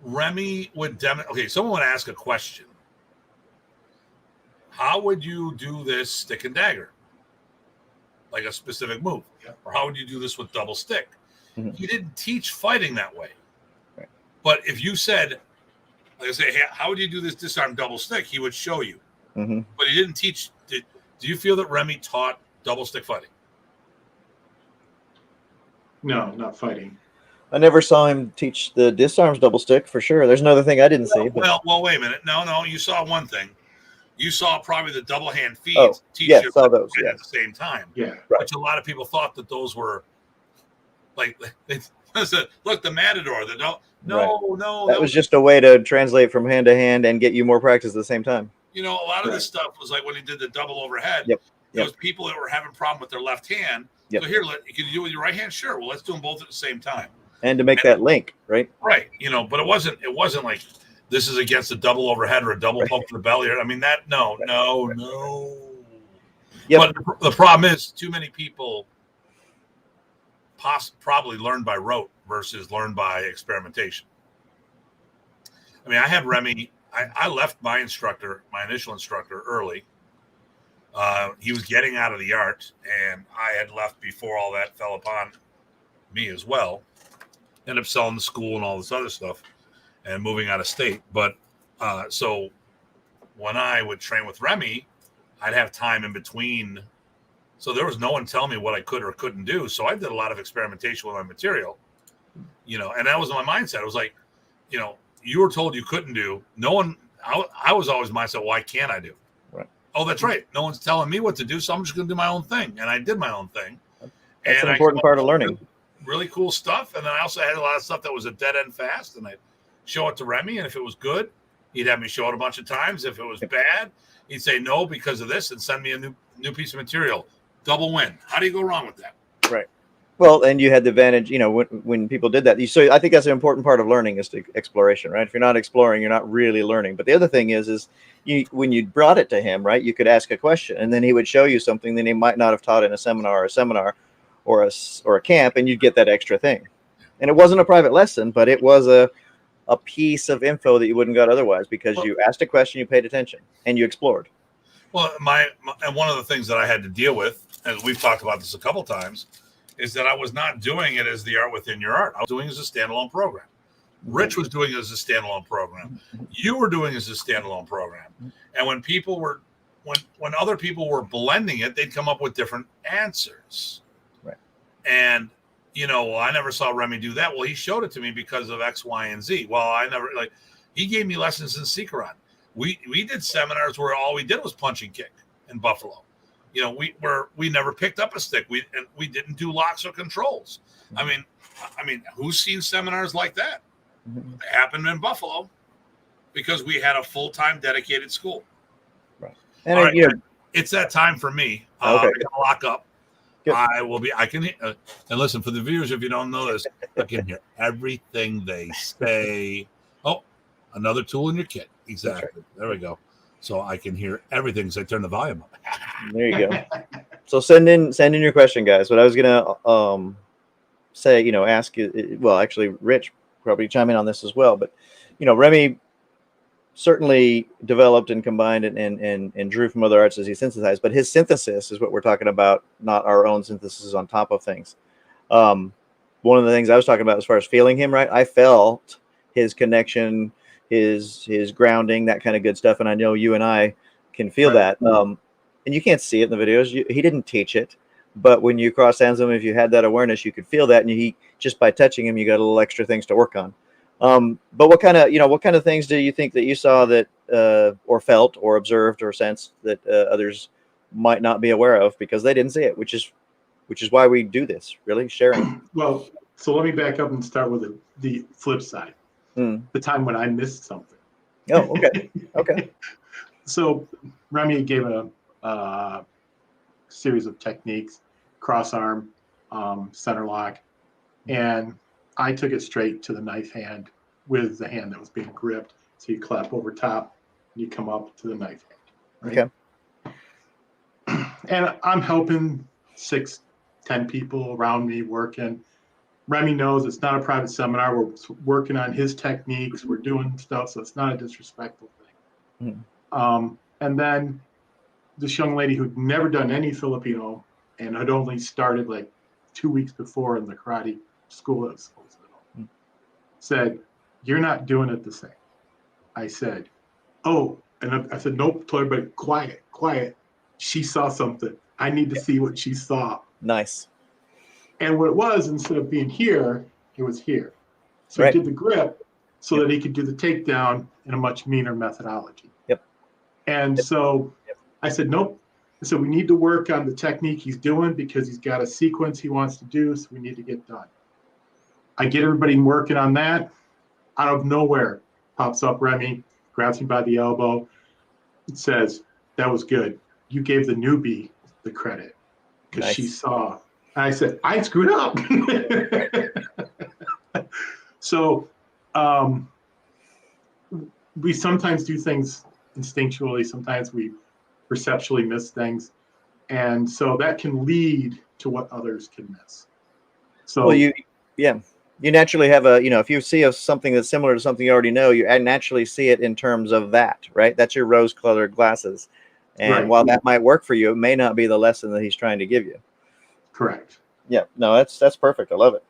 Remy would someone would ask a question. How would you do this stick and dagger? Like a specific move. Yeah. Or how would you do this with double stick? Mm-hmm. He didn't teach fighting that way. Right. But if you said, like I say, hey, how would you do this disarm double stick? He would show you. Mm-hmm. But he didn't teach. Do you feel that Remy taught double stick fighting? No, not fighting. I never saw him teach the disarms double stick for sure. There's another thing I didn't see. Well, wait a minute. No, you saw one thing. You saw probably the double hand feeds saw those at the same time. Yeah, right. Which a lot of people thought that those were like look, the matador. No. That was just a way to translate from hand to hand and get you more practice at the same time. A lot of this stuff was like when he did the double overhead. Yep. There was people that were having a problem with their left hand. Yep. So here, can you do it with your right hand? Sure. Well, let's do them both at the same time. And to make that link, right? Right. But it wasn't like this is against a double overhead or a double pump to the belly. I mean, no. Yep. But the problem is too many people probably learn by rote versus learn by experimentation. I mean, I had Remy. I left my initial instructor early. He was getting out of the art, and I had left before all that fell upon me as well. Ended up selling the school and all this other stuff. and moving out of state. But so when I would train with Remy, I'd have time in between. So there was no one telling me what I could or couldn't do. So I did a lot of experimentation with my material, and that was my mindset. It was like, you were told you couldn't do. No one, I was always mindset, why can't I do? Right. Oh, that's right. No one's telling me what to do. So I'm just going to do my own thing. And I did my own thing. That's an important part of learning. Really cool stuff. And then I also had a lot of stuff that was a dead end fast. And I'd show it to Remy. And if it was good, he'd have me show it a bunch of times. If it was bad, he'd say no because of this and send me a new piece of material. Double win. How do you go wrong with that? Right. Well, and you had the advantage, when people did that. So I think that's an important part of learning is exploration, right? If you're not exploring, you're not really learning. But the other thing is when you brought it to him, right, you could ask a question and then he would show you something that he might not have taught in a seminar or a camp, and you'd get that extra thing. And it wasn't a private lesson, but it was a piece of info that you wouldn't got otherwise because you asked a question, you paid attention, and you explored. Well, and one of the things that I had to deal with, as we've talked about this a couple times, is that I was not doing it as the art within your art. I was doing it as a standalone program. Rich was doing it as a standalone program. You were doing it as a standalone program. And when people were, when other people were blending it, they'd come up with different answers. Right. And, I never saw Remy do that. Well, he showed it to me because of X, Y, and Z. Well, he gave me lessons in Seekeron. We did seminars where all we did was punch and kick in Buffalo. We never picked up a stick. We didn't do locks or controls. I mean, who's seen seminars like that? It happened in Buffalo because we had a full-time dedicated school. Right. And it's that time for me. Okay. I'm gonna lock up. Good. I can and listen, for the viewers, if you don't know this, I can hear everything they say. Oh, another tool in your kit. Exactly. Right. There we go. So I can hear everything. So I turn the volume up. There you go. So send in your question, guys. What I was gonna say, ask you. Well, actually, Rich probably chime in on this as well. But Remy certainly developed and combined and drew from other arts as he synthesized. But his synthesis is what we're talking about, not our own synthesis on top of things. One of the things I was talking about as far as feeling him, right? I felt his connection, his grounding, that kind of good stuff. And I know you and I can feel that. And you can't see it in the videos. He didn't teach it, but when you cross hands with him, if you had that awareness, you could feel that. And he just by touching him, you got a little extra things to work on. But what kind of things do you think that you saw that, or felt or observed or sensed that others might not be aware of because they didn't see it, which is why we do this, really sharing. Well, so let me back up and start with the flip side. The time when I missed something. Oh, okay. Okay. So Remy gave a series of techniques, cross arm, center lock, and I took it straight to the knife hand with the hand that was being gripped. So you clap over top, and you come up to the knife hand. Right? Okay. And I'm helping 6-10 people around me working. Remy knows it's not a private seminar. We're working on his techniques. We're doing stuff, so it's not a disrespectful thing. And then this young lady who'd never done any Filipino and had only started like 2 weeks before in the karate school at Schoolsville said, "You're not doing it the same." I said, "Oh," and I said, "Nope, told everybody, quiet. She saw something. I need to see what she saw." Nice. And what it was, instead of being here, it was here. So Right. He did the grip so that he could do the takedown in a much meaner methodology. Yep. And so I said, nope. I said, we need to work on the technique he's doing because he's got a sequence he wants to do, so we need to get done. I get everybody working on that. Out of nowhere, pops up Remy, grabs me by the elbow, and says, "That was good. You gave the newbie the credit because she saw." And I said, "I screwed up." So we sometimes do things instinctually. Sometimes we perceptually miss things. And so that can lead to what others can miss. So well, you naturally have if you see something that's similar to something you already know, you naturally see it in terms of that, right? That's your rose-colored glasses. And right. While that might work for you, it may not be the lesson that he's trying to give you. Correct. Yeah, no, that's perfect. I love it.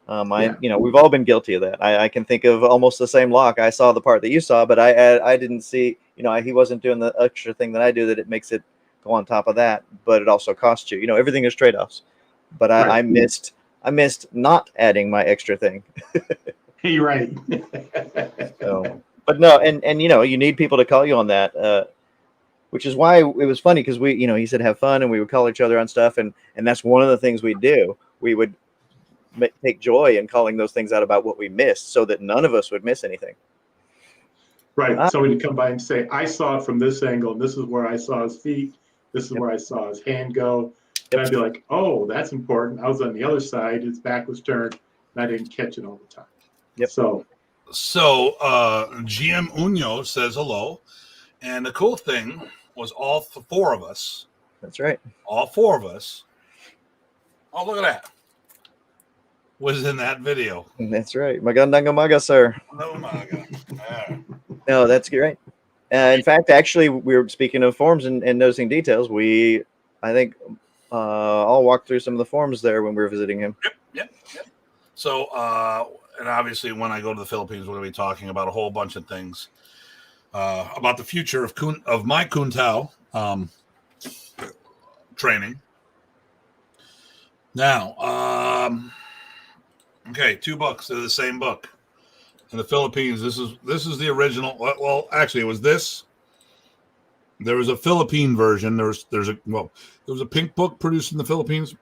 We've all been guilty of that. I can think of almost the same lock. I saw the part that you saw, but I didn't see, he wasn't doing the extra thing that I do, that it makes it go on top of that, but it also costs you, everything is trade-offs. But I missed not adding my extra thing. You're right. So, but no, and you need people to call you on that, which is why it was funny, because we, he said have fun, and we would call each other on stuff, and that's one of the things we do. We would take joy in calling those things out about what we missed, so that none of us would miss anything. Right. Somebody would come by and say, I saw it from this angle, and this is where I saw his feet. This is where I saw his hand go. And I'd be like, oh, that's important. I was on the other side. His back was turned, and I didn't catch it all the time. Yep. So GM Unyo says hello. And the cool thing was all four of us. That's right. All four of us. Oh, look at that. Was in that video. That's right. Magandang umaga, sir. No, umaga. No, that's great. In fact, actually, we were speaking of forms and noticing details. I think, I'll walk through some of the forms there when we were visiting him. Yep. So, and obviously, when I go to the Philippines, we're going to be talking about a whole bunch of things about the future of my Kun Tao training. Now, okay, 2 books. They're the same book. In the Philippines, this is the original. Well, actually, it was this. There was a Philippine version. There was a pink book produced in the Philippines,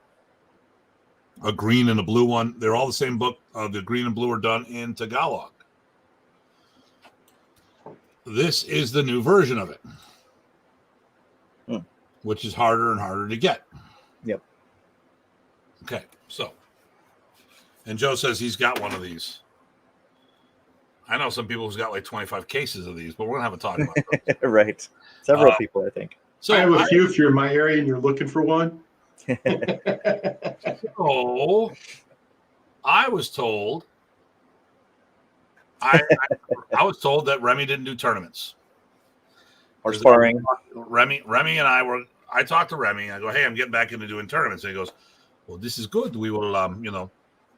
a green and a blue one. They're all the same book. The green and blue are done in Tagalog. This is the new version of it, which is harder and harder to get. Yep. Okay, so, and Joe says he's got one of these. I know some people who's got like 25 cases of these, but we're gonna have a talk about those. Right. Several people, I think. So I have a few if you're in my area and you're looking for one. So I was told I was told that Remy didn't do tournaments Or sparring. Remy and I talked to Remy. I go, hey, I'm getting back into doing tournaments. And he goes, well, this is good. We will,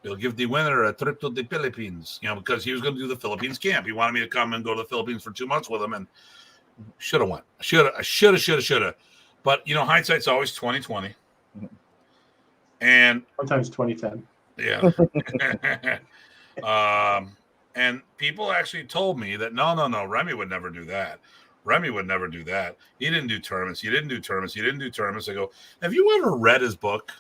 we'll give the winner a trip to the Philippines, because he was going to do the Philippines camp. He wanted me to come and go to the Philippines for 2 months with him, and should have went. Should have. But hindsight's always 20/20. And Sometimes 2010. yeah. And people actually told me that no, Remy would never do that. Remy would never do that. He didn't do tournaments. He didn't do tournaments. I go, have you ever read his book?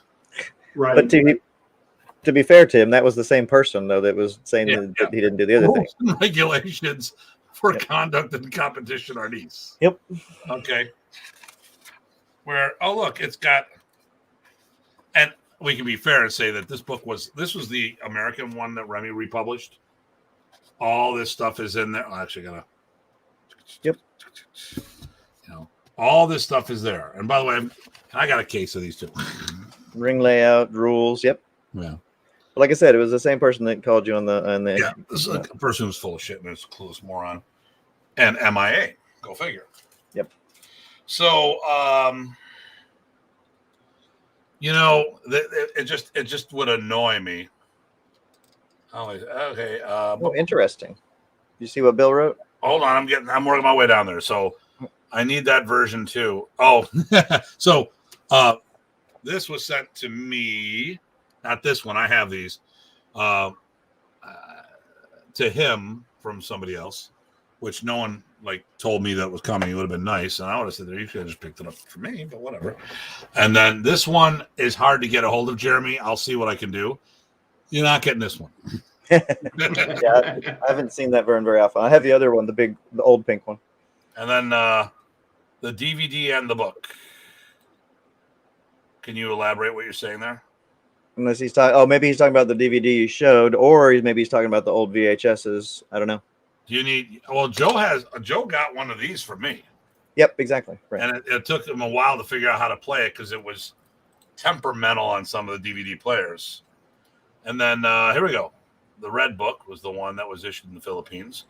Right. But to be fair to him, that was the same person, though, that was saying that he didn't do the other thing. Rules and regulations for conduct and competition are these. Yep. Okay. Where, look, it's got, and we can be fair and say that this was the American one that Remy republished. All this stuff is in there. I'm actually gonna. Yep. All this stuff is there. And by the way, I got a case of these too. Ring layout, rules. Yep. Yeah. Like I said, it was the same person that called you on the. Yeah. This is a person who's full of shit and is a clueless moron. And MIA. Go figure. Yep. So, it just would annoy me. Oh, okay. Interesting. You see what Bill wrote? Hold on, I'm working my way down there. So I need that version too. Oh, so this was sent to me, not this one. I have these to him from somebody else, which no one told me that was coming. It would have been nice, and I would have said, "You should have just picked it up for me," but whatever. And then this one is hard to get a hold of, Jeremy. I'll see what I can do. You're not getting this one. Yeah, I haven't seen that very often. I have the other one, the old pink one. And then the DVD and the book. Can you elaborate what you're saying there? Unless he's talking, maybe he's talking about the DVD you showed, or maybe he's talking about the old VHSs. I don't know. Do you need? Well, Joe got one of these for me. Yep, exactly. Right. And it took him a while to figure out how to play it because it was temperamental on some of the DVD players. And then here we go. The red book was the one that was issued in the Philippines.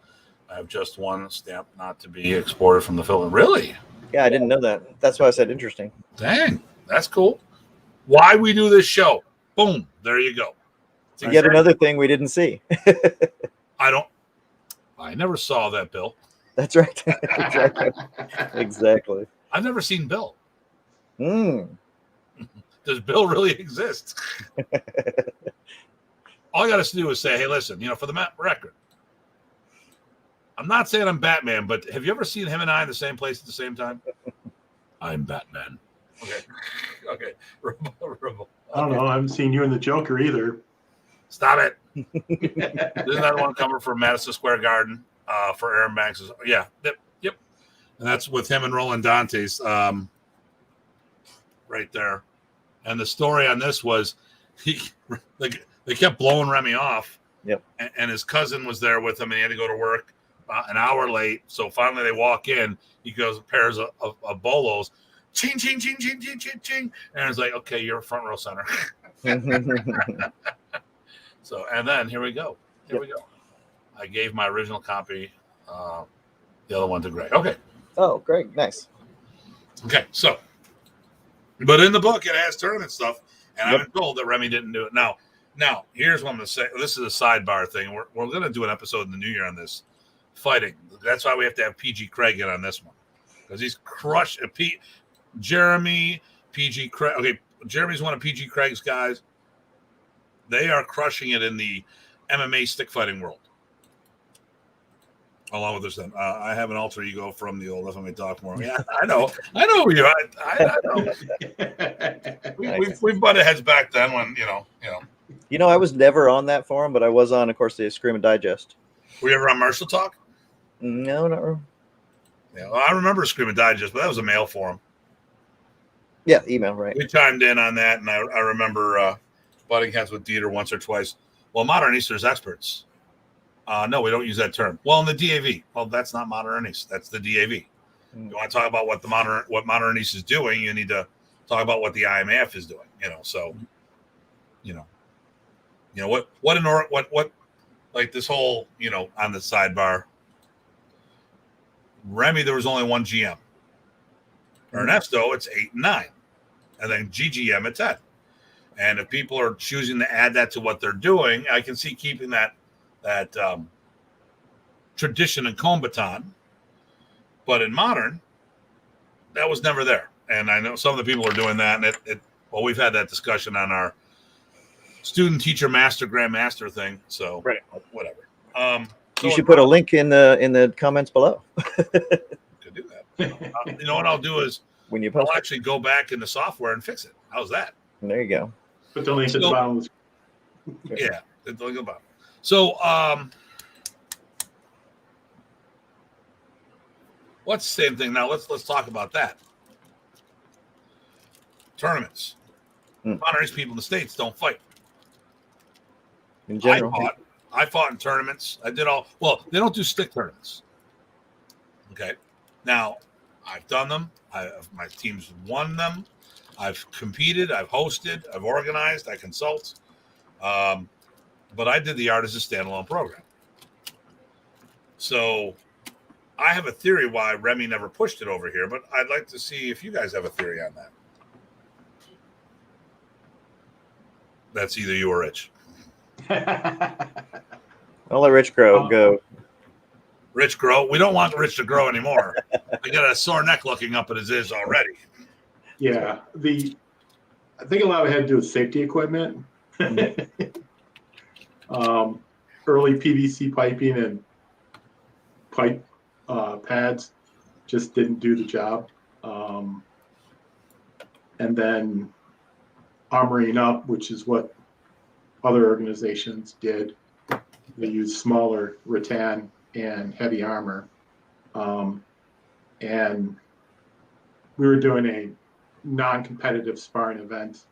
I have just one stamp not to be exported from the Philippines. Really? Yeah, I didn't know that. That's why I said interesting. Dang, that's cool. Why we do this show? Boom, there you go. Yet another thing we didn't see. I never saw that, Bill. That's right. Exactly. I've never seen Bill. Mm. Does Bill really exist? All I got to do is say, hey, listen, for the record, I'm not saying I'm Batman, but have you ever seen him and I in the same place at the same time? I'm Batman. Okay. I don't know. I haven't seen you in the Joker either. Stop it. There's another one coming from Madison Square Garden for Aaron Banks. Yeah. Yep. And that's with him and Roland Dantes right there. And the story on this was they kept blowing Remy off. Yep. And his cousin was there with him, and he had to go to work an hour late. So finally they walk in. He goes, pairs of bolos. Ching, ching, ching, ching, ching, ching, ching. And it's like, okay, you're front row center. So, and then here we go. Here we go. I gave my original copy, the other one to Greg. Okay. Oh, great. Nice. Okay. So, but in the book, it has tournament stuff. And I've been told that Remy didn't do it. Now, here's what I'm going to say. This is a sidebar thing. We're going to do an episode in the new year on this fighting. That's why we have to have PG Craig in on this one. Because he's crushed. Jeremy, PG Craig. Okay, Jeremy's one of PG Craig's guys. They are crushing it in the MMA stick fighting world. Along with this, then I have an alter ego from the old FMATalk Chronicles. Yeah, I know who you are. I know. We've butted heads back then when I was never on that forum, but I was on, of course, the Scream and Digest. Were you ever on Martial Talk? No, not really. Yeah, well, I remember Scream and Digest, but that was a mail forum. Yeah, email, right. We chimed in on that, and I remember butting heads with Dieter once or twice. Well, Modernistas experts. No, we don't use that term. Well, in the DAV. Well, that's not Modernist. That's the DAV. You want to talk about what Modernist is doing, you need to talk about what the IMAF is doing. So, what like this whole, on the sidebar. Remy, there was only one GM. Ernesto, it's 8 and 9, and then GGM at 10. And if people are choosing to add that to what they're doing, I can see keeping that tradition in combatant. But in modern, that was never there. And I know some of the people are doing that. And we've had that discussion on our student, teacher, master, grandmaster thing. So whatever. You should put a link in the comments below. Could do that. You know what I'll do is when you post I'll actually go back in the software and fix it. How's that? There you go. Put the link at the bottom. Yeah, the link at the bottom. So, what's the same thing now? Let's talk about that. Tournaments. Modernist people in the States don't fight. In general, I fought in tournaments. I did all. Well, they don't do stick tournaments. Okay. Now, I've done them. My team's won them. I've competed. I've hosted. I've organized. I consult. But I did the art as a standalone program. So I have a theory why Remy never pushed it over here, but I'd like to see if you guys have a theory on that. That's either you or Rich. I'll let Rich go. Rich grow. We don't want Rich to grow anymore. I got a sore neck looking up at his ears already. Yeah, I think a lot of it had to do with safety equipment. Early PVC piping and pipe pads just didn't do the job. And then armoring up, which is what other organizations did. They used smaller rattan and heavy armor. And we were doing a non-competitive sparring event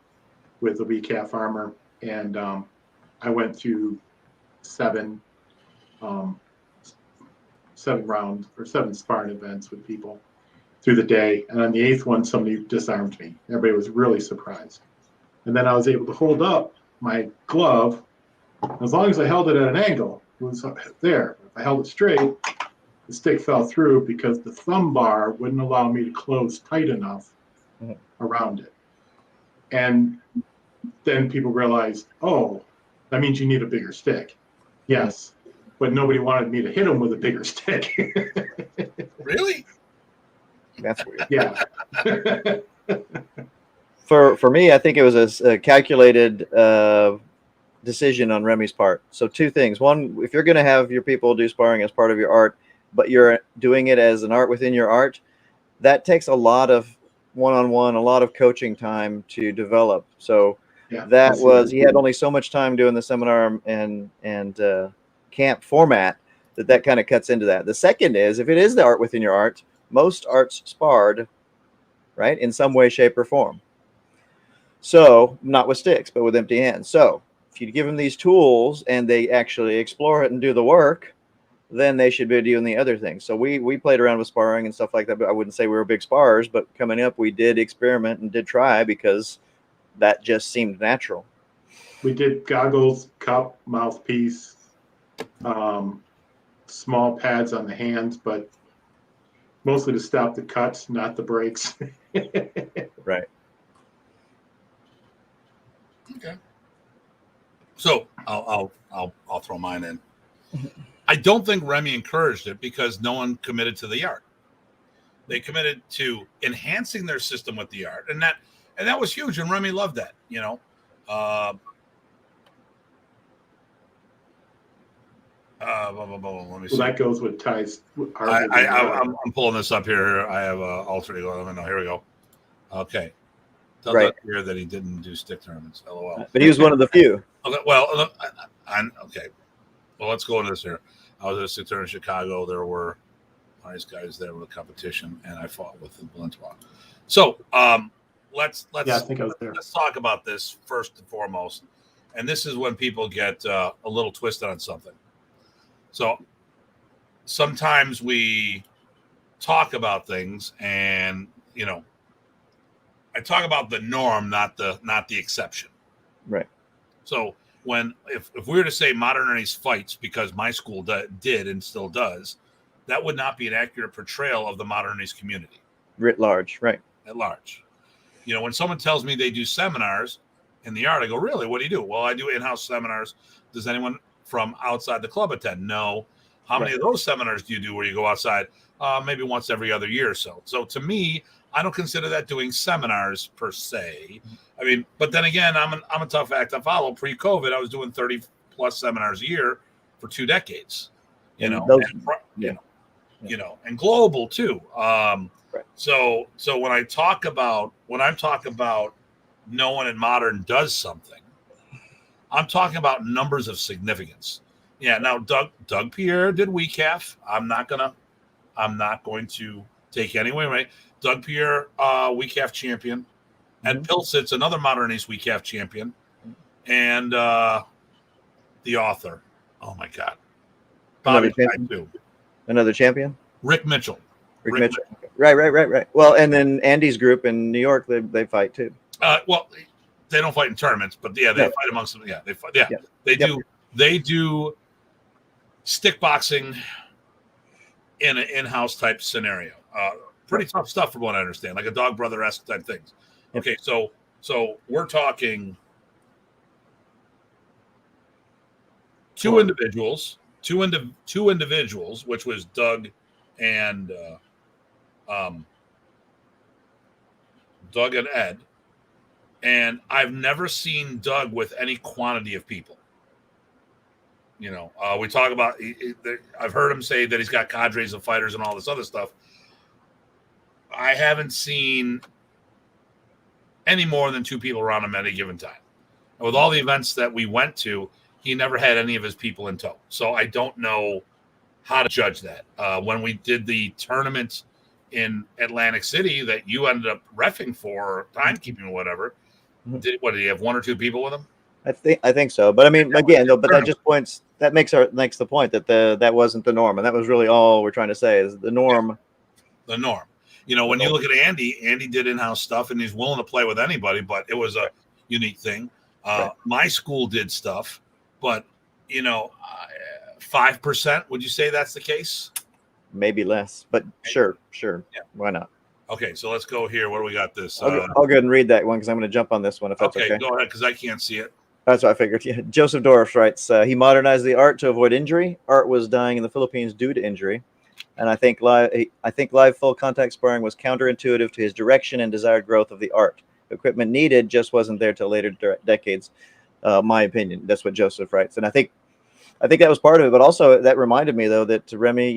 with the recaf armor, and I went through 7 rounds or 7 sparring events with people through the day, and on the 8th one somebody disarmed me. Everybody was really surprised, and then I was able to hold up my glove. As long as I held it at an angle, it was there. If I held it straight, the stick fell through because the thumb bar wouldn't allow me to close tight enough around it. And then people realized, oh, That means you need a bigger stick. Yes, but nobody wanted me to hit them with a bigger stick. Really? That's weird. Yeah. For me, I think it was a calculated decision on Remy's part. So two things. One, if you're going to have your people do sparring as part of your art, but you're doing it as an art within your art, that takes a lot of one-on-one, a lot of coaching time to develop. So Yeah, that was, he had only so much time doing the seminar and camp format that kind of cuts into that. The second is, if it is the art within your art, most arts sparred, right, in some way, shape, or form. So not with sticks, but with empty hands. So if you give them these tools and they actually explore it and do the work, then they should be doing the other things. So we played around with sparring and stuff like that, but I wouldn't say we were big sparrers, but coming up, we did experiment and did try because that just seemed natural. We did goggles, cup, mouthpiece, small pads on the hands, but mostly to stop the cuts, not the breaks. Right. Okay. So I'll throw mine in. I don't think Remy encouraged it because no one committed to the art. They committed to enhancing their system with the art, and that was huge. And Remy loved that. You know. Let me see. Well, that goes with Ty's. I'm pulling this up here. I have alter ego. Let me know. Here we go. Okay. Tell Right. here that he didn't do stick tournaments. LOL. But he was one of the few. Okay. Well, okay. Well, let's go into this here. I was at a stick tournament in Chicago. There were nice guys there with a competition, and I fought with the Valentois. So let's Yeah, I think I was there. let's talk about this first and foremost. And this is when people get a little twisted on something. So sometimes we talk about things, and I talk about the norm, not the exception. Right. So if we were to say modern Ernie's fights because my school did and still does, that would not be an accurate portrayal of the modern Ernie's community. Writ large, right. At large. When someone tells me they do seminars in the art, I go, really? What do you do? Well, I do in-house seminars. Does anyone from outside the club attend? No. How many of those seminars do you do where you go outside? Maybe once every other year or so. So to me, I don't consider that doing seminars per se. I mean, but then again, I'm a tough act to follow. Pre-COVID, I was doing 30 plus seminars a year for 2 decades. And global too. Right. So when I talk about no one in modern does something, I'm talking about numbers of significance. Yeah. Now Doug Pierre did WECAF. I'm not going to take anyway, right? Doug Pierre, WECAF champion. Ed Pilsitz, another modern East WECAF champion. And the author. Oh my God. Bobby too. Another champion? Rick Mitchell. Rick Mitchell. Right. Well, and then Andy's group in New York, they fight too. Well, they don't fight in tournaments, but yeah, they fight amongst them. Yeah, they fight. Yeah, they do. They do stick boxing in an in-house type scenario. Pretty tough stuff from what I understand, like a dog brother-esque type things. Okay, so we're talking two individuals, which was Doug and Ed. And I've never seen Doug with any quantity of people. We talk about, I've heard him say that he's got cadres of fighters and all this other stuff. I haven't seen any more than 2 people around him at any given time. And with all the events that we went to, he never had any of his people in tow. So I don't know how to judge that. When we did the tournament in Atlantic City that you ended up reffing for, timekeeping or whatever, did he have 1 or 2 people with him? I think so. But I mean, again, though, but that just makes the point that that wasn't the norm. And that was really all we're trying to say is the norm. The norm. When you look at Andy did in-house stuff and he's willing to play with anybody, but it was a unique thing. My school did stuff, but 5%, would you say that's the case? Maybe less, but sure. Yeah. Why not? Okay, so let's go here. What do we got this? I'll go ahead and read that one because I'm going to jump on this one if that's okay. Go ahead because I can't see it. That's what I figured. Yeah. Joseph Dorff writes, he modernized the art to avoid injury. Art was dying in the Philippines due to injury. And I think live full contact sparring was counterintuitive to his direction and desired growth of the art. Equipment needed just wasn't there till later decades. My opinion. That's what Joseph writes. And I think that was part of it. But also that reminded me, though, that Remy,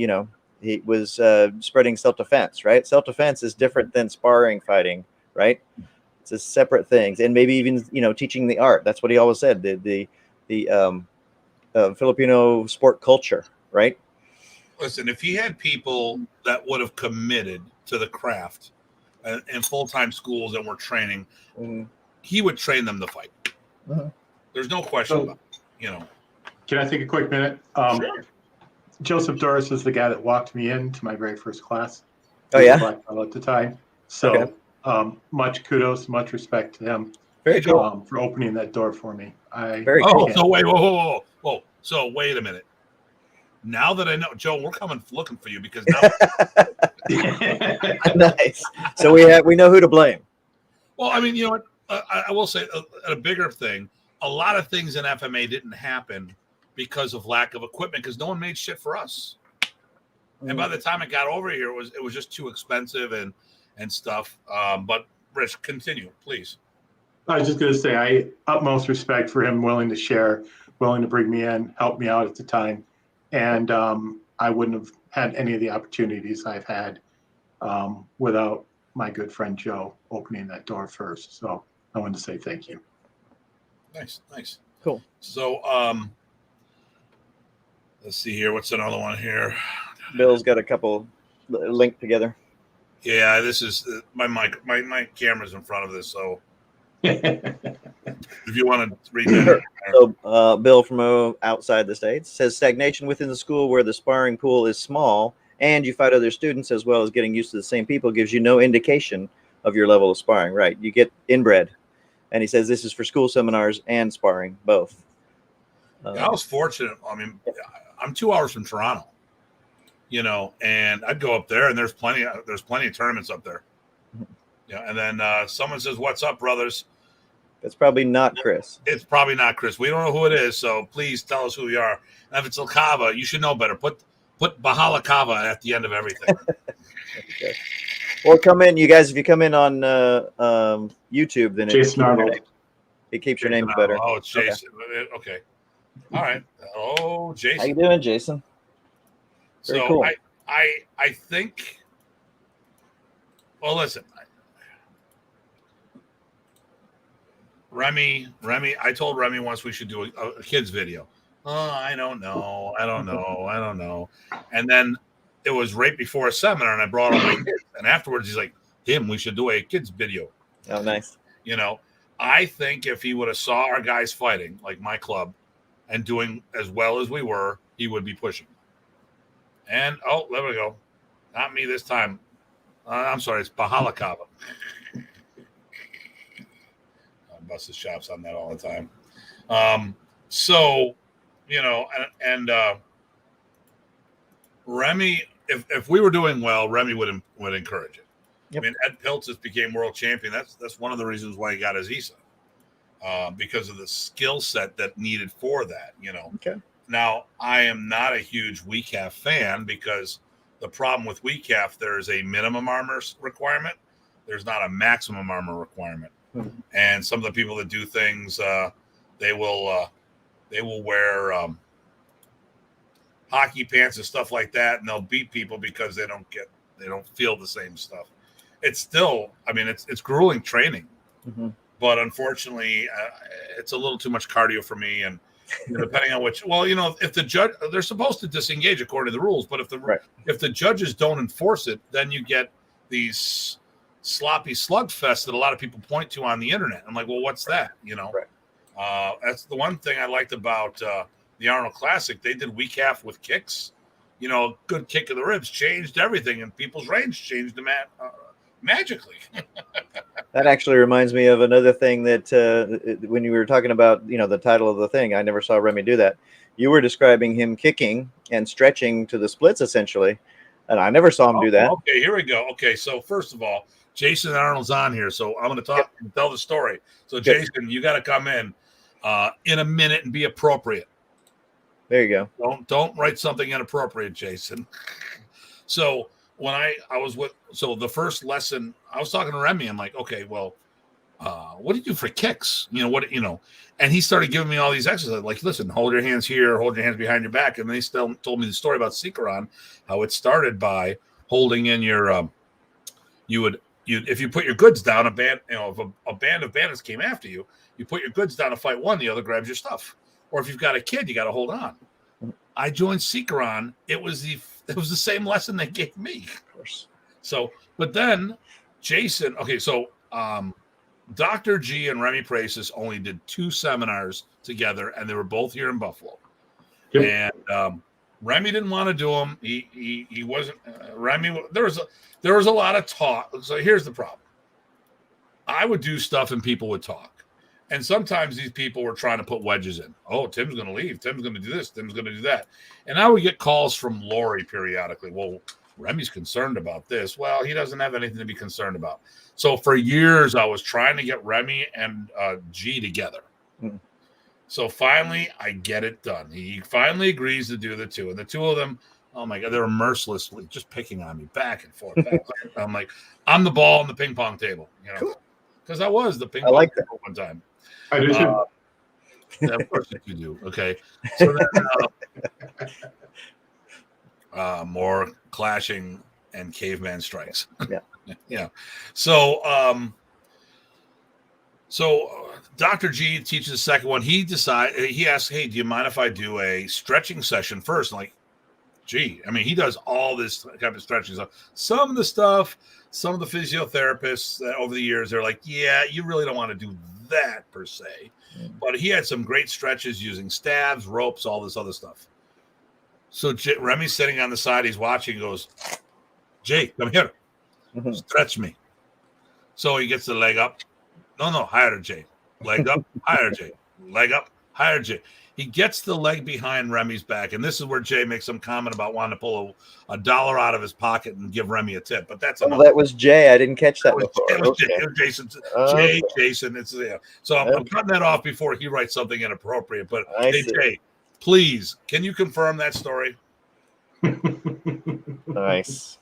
he was spreading self-defense, right? Self-defense is different than sparring fighting, right? It's a separate things, and maybe even teaching the art. That's what he always said. The Filipino sport culture, right? Listen, if he had people that would have committed to the craft in full-time schools and were training, he would train them to fight. There's no question about it. Can I take a quick minute? Joseph Doris is the guy that walked me into my very first class. Oh yeah, black belt at the time. So. Okay. Much kudos, much respect to him. Very cool. For opening that door for me. Very cool. So wait, whoa. So wait a minute. Now that I know, Joe, we're coming looking for you because now. Nice. So we know who to blame. Well, I mean, you know what? I will say a bigger thing. A lot of things in FMA didn't happen because of lack of equipment because no one made shit for us. And by the time it got over here, it was just too expensive and stuff. But Rich, continue, please. I was just going to say, I utmost respect for him, willing to share, willing to bring me in, help me out at the time. And I wouldn't have had any of the opportunities I've had without my good friend Joe opening that door first. So I wanted to say thank you. Nice. Cool. So let's see here. What's another one here? Bill's got a couple linked together. Yeah, this is my camera's in front of this, so if you want to read that. So, Bill from outside the States says stagnation within the school where the sparring pool is small and you fight other students as well as getting used to the same people gives you no indication of your level of sparring. Right. You get inbred. And he says this is for school seminars and sparring, both. I was fortunate. I mean, I'm 2 hours from Toronto. And I'd go up there, and there's plenty of tournaments up there. Yeah, and then someone says, "What's up, brothers?" That's probably not Chris. It's probably not Chris. We don't know who it is, so please tell us who you are. And if it's Kava, you should know better. Put Bahala Kava at the end of everything. Okay. Or come in, you guys. If you come in on YouTube, then Jason Arnold. It keeps your names better. Oh, it's Jason. Okay. All right. Oh, Jason. How you doing, Jason? Very so cool. I think. Well, listen, Remy. I told Remy once we should do a kids video. Oh, I don't know. And then it was right before a seminar, and I brought him my kids. And afterwards, he's like, "Tim, we should do a kids video." Oh, nice. I think if he would have saw our guys fighting like my club and doing as well as we were, he would be pushing. And, there we go. Not me this time. I'm sorry. It's Bahala Kava. I bust his chops on that all the time. Remy, if we were doing well, Remy would encourage it. Yep. I mean, Ed Piltis became world champion. That's one of the reasons why he got his ESA. Because of the skill set that needed for that, Okay. Now, I am not a huge WECAF fan because the problem with WECAF, there is a minimum armor requirement. There's not a maximum armor requirement. Mm-hmm. And some of the people that do things, they will wear hockey pants and stuff like that, and they'll beat people because they don't feel the same stuff. It's still, I mean, it's grueling training, but unfortunately, it's a little too much cardio for me. And depending on which, if the judge, they're supposed to disengage according to the rules, but if the judges don't enforce it, then you get these sloppy slugfests that a lot of people point to on the internet. I'm like, well, what's that? That's the one thing I liked about the Arnold Classic. They did WECAF with kicks. A good kick of the ribs changed everything, and people's range changed magically. That actually reminds me of another thing that when you were talking about, the title of the thing, I never saw Remy do that. You were describing him kicking and stretching to the splits, essentially, and I never saw him do that. Okay, here we go. Okay, so first of all, Jason Arnold's on here, so I'm going to tell the story. So, Jason, you got to come in. in a minute and be appropriate. There you go. Don't write something inappropriate, Jason. So when I was the first lesson, I was talking to Remy. I'm like, okay, well, what do you do for kicks? And he started giving me all these exercises. Like, listen, hold your hands here, hold your hands behind your back. And they still told me the story about Sikaran, how it started by holding in your, if you put your goods down, if a band of bandits came after you, you put your goods down to fight one, the other grabs your stuff. Or if you've got a kid, you got to hold on. I joined Sikaran. It was the same lesson they gave me. Of course. So, but then Jason, okay, so Dr. G and Remy Pracis only did 2 seminars together, and they were both here in Buffalo. Yep. And Remy didn't want to do them. He wasn't Remy. There was a lot of talk. So here's the problem. I would do stuff and people would talk. And sometimes these people were trying to put wedges in. Oh, Tim's going to leave. Tim's going to do this. Tim's going to do that. And I would get calls from Lori periodically. Well, Remy's concerned about this. Well, he doesn't have anything to be concerned about. So for years, I was trying to get Remy and G together. So finally, I get it done. He finally agrees to do the 2. And the 2 of them, oh my God, they were mercilessly just picking on me back and forth. I'm like, I'm the ball on the ping pong table. Because I was the ping pong table one time. I do too. Yeah, of course you do. Okay. So then, more clashing and caveman strikes. Yeah. Yeah. So, Dr. G teaches the second one. He asks, hey, do you mind if I do a stretching session first? I'm like, gee, I mean, he does all this kind of stretching stuff. Some of the physiotherapists over the years, they're like, yeah, you really don't want to do that per se. But he had some great stretches using stabs, ropes, all this other stuff. So Remy's sitting on the side. He's watching. He goes, Jay, come here. Stretch me. So he gets the leg up. No, higher, Jay. Leg up, higher, Jay. Leg up, higher, Jay. He gets the leg behind Remy's back, and this is where Jay makes some comment about wanting to pull a $1 out of his pocket and give Remy a tip. But that's that was Jay. I didn't catch that before. It was Jason. Jason. It's so I'm cutting that off before he writes something inappropriate. But hey, Jay, please, can you confirm that story? Nice.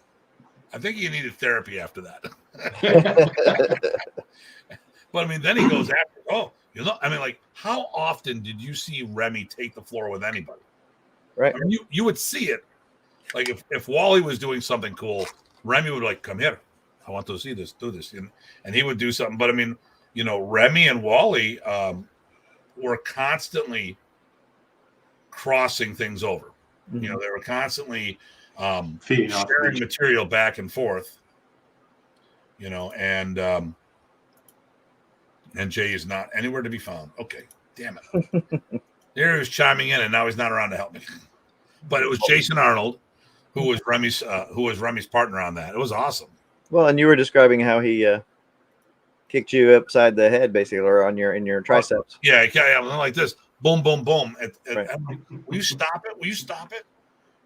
I think he needed therapy after that. But I mean, then he goes after. How often did you see Remy take the floor with anybody? Right. I mean, you would see it. Like if Wally was doing something cool, Remy would like, come here. I want to see this, do this. And he would do something. But I mean, Remy and Wally were constantly crossing things over. They were constantly sharing material back and forth. And Jay is not anywhere to be found. Okay, damn it. There he was chiming in, and now he's not around to help me. But it was Jason Arnold, who was Remy's partner on that. It was awesome. Well, and you were describing how he kicked you upside the head, basically, or in your triceps. Yeah, I was like this, boom, boom, boom. Right. I'm like, will you stop it? Will you stop it?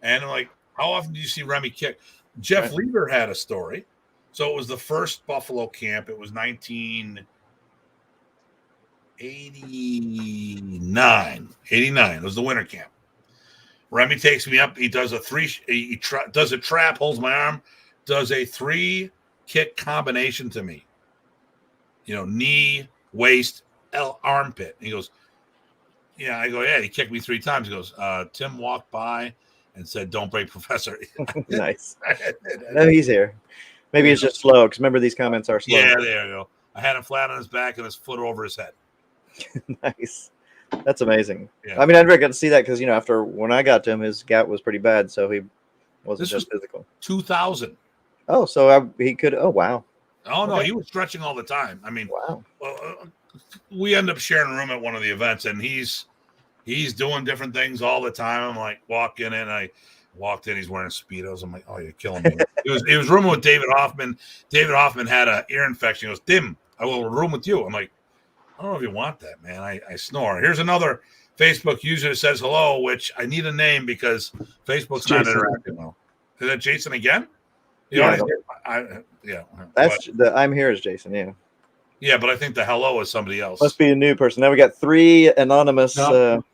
And I'm like, how often do you see Remy kick? Jeff Lieber had a story. So it was the first Buffalo camp. It was 1989. It was the winter camp. Remy takes me up. He does does a trap, holds my arm, does a 3-kick combination to me. Knee, waist, armpit. He goes, yeah. I go, yeah. He kicked me 3 times. He goes, Tim walked by and said, don't break Professor. Nice. No, he's here. Maybe it's just slow, because remember, these comments are slow. Yeah, there you go. I had him flat on his back and his foot over his head. Nice. That's amazing. Yeah. I mean, I never got to see that because, after when I got to him, his gout was pretty bad, so he wasn't just physical. 2000. Oh, so he could. Oh, wow. Oh, no, he was stretching all the time. I mean, wow. We end up sharing a room at one of the events, and he's doing different things all the time. I'm like, walking in, I walked in, he's wearing Speedos. I'm like, oh, you're killing me. He was rooming with David Hoffman. David Hoffman had an ear infection. He goes, Tim, I will room with you. I'm like, I don't know if you want that, man. I snore. Here's another Facebook user that says hello, which I need a name because Facebook's not interacting well. Is that Jason again? Yeah. Yeah. That's I'm here as Jason. Yeah. Yeah, but I think the hello is somebody else. Must be a new person. Now we got 3 anonymous. No.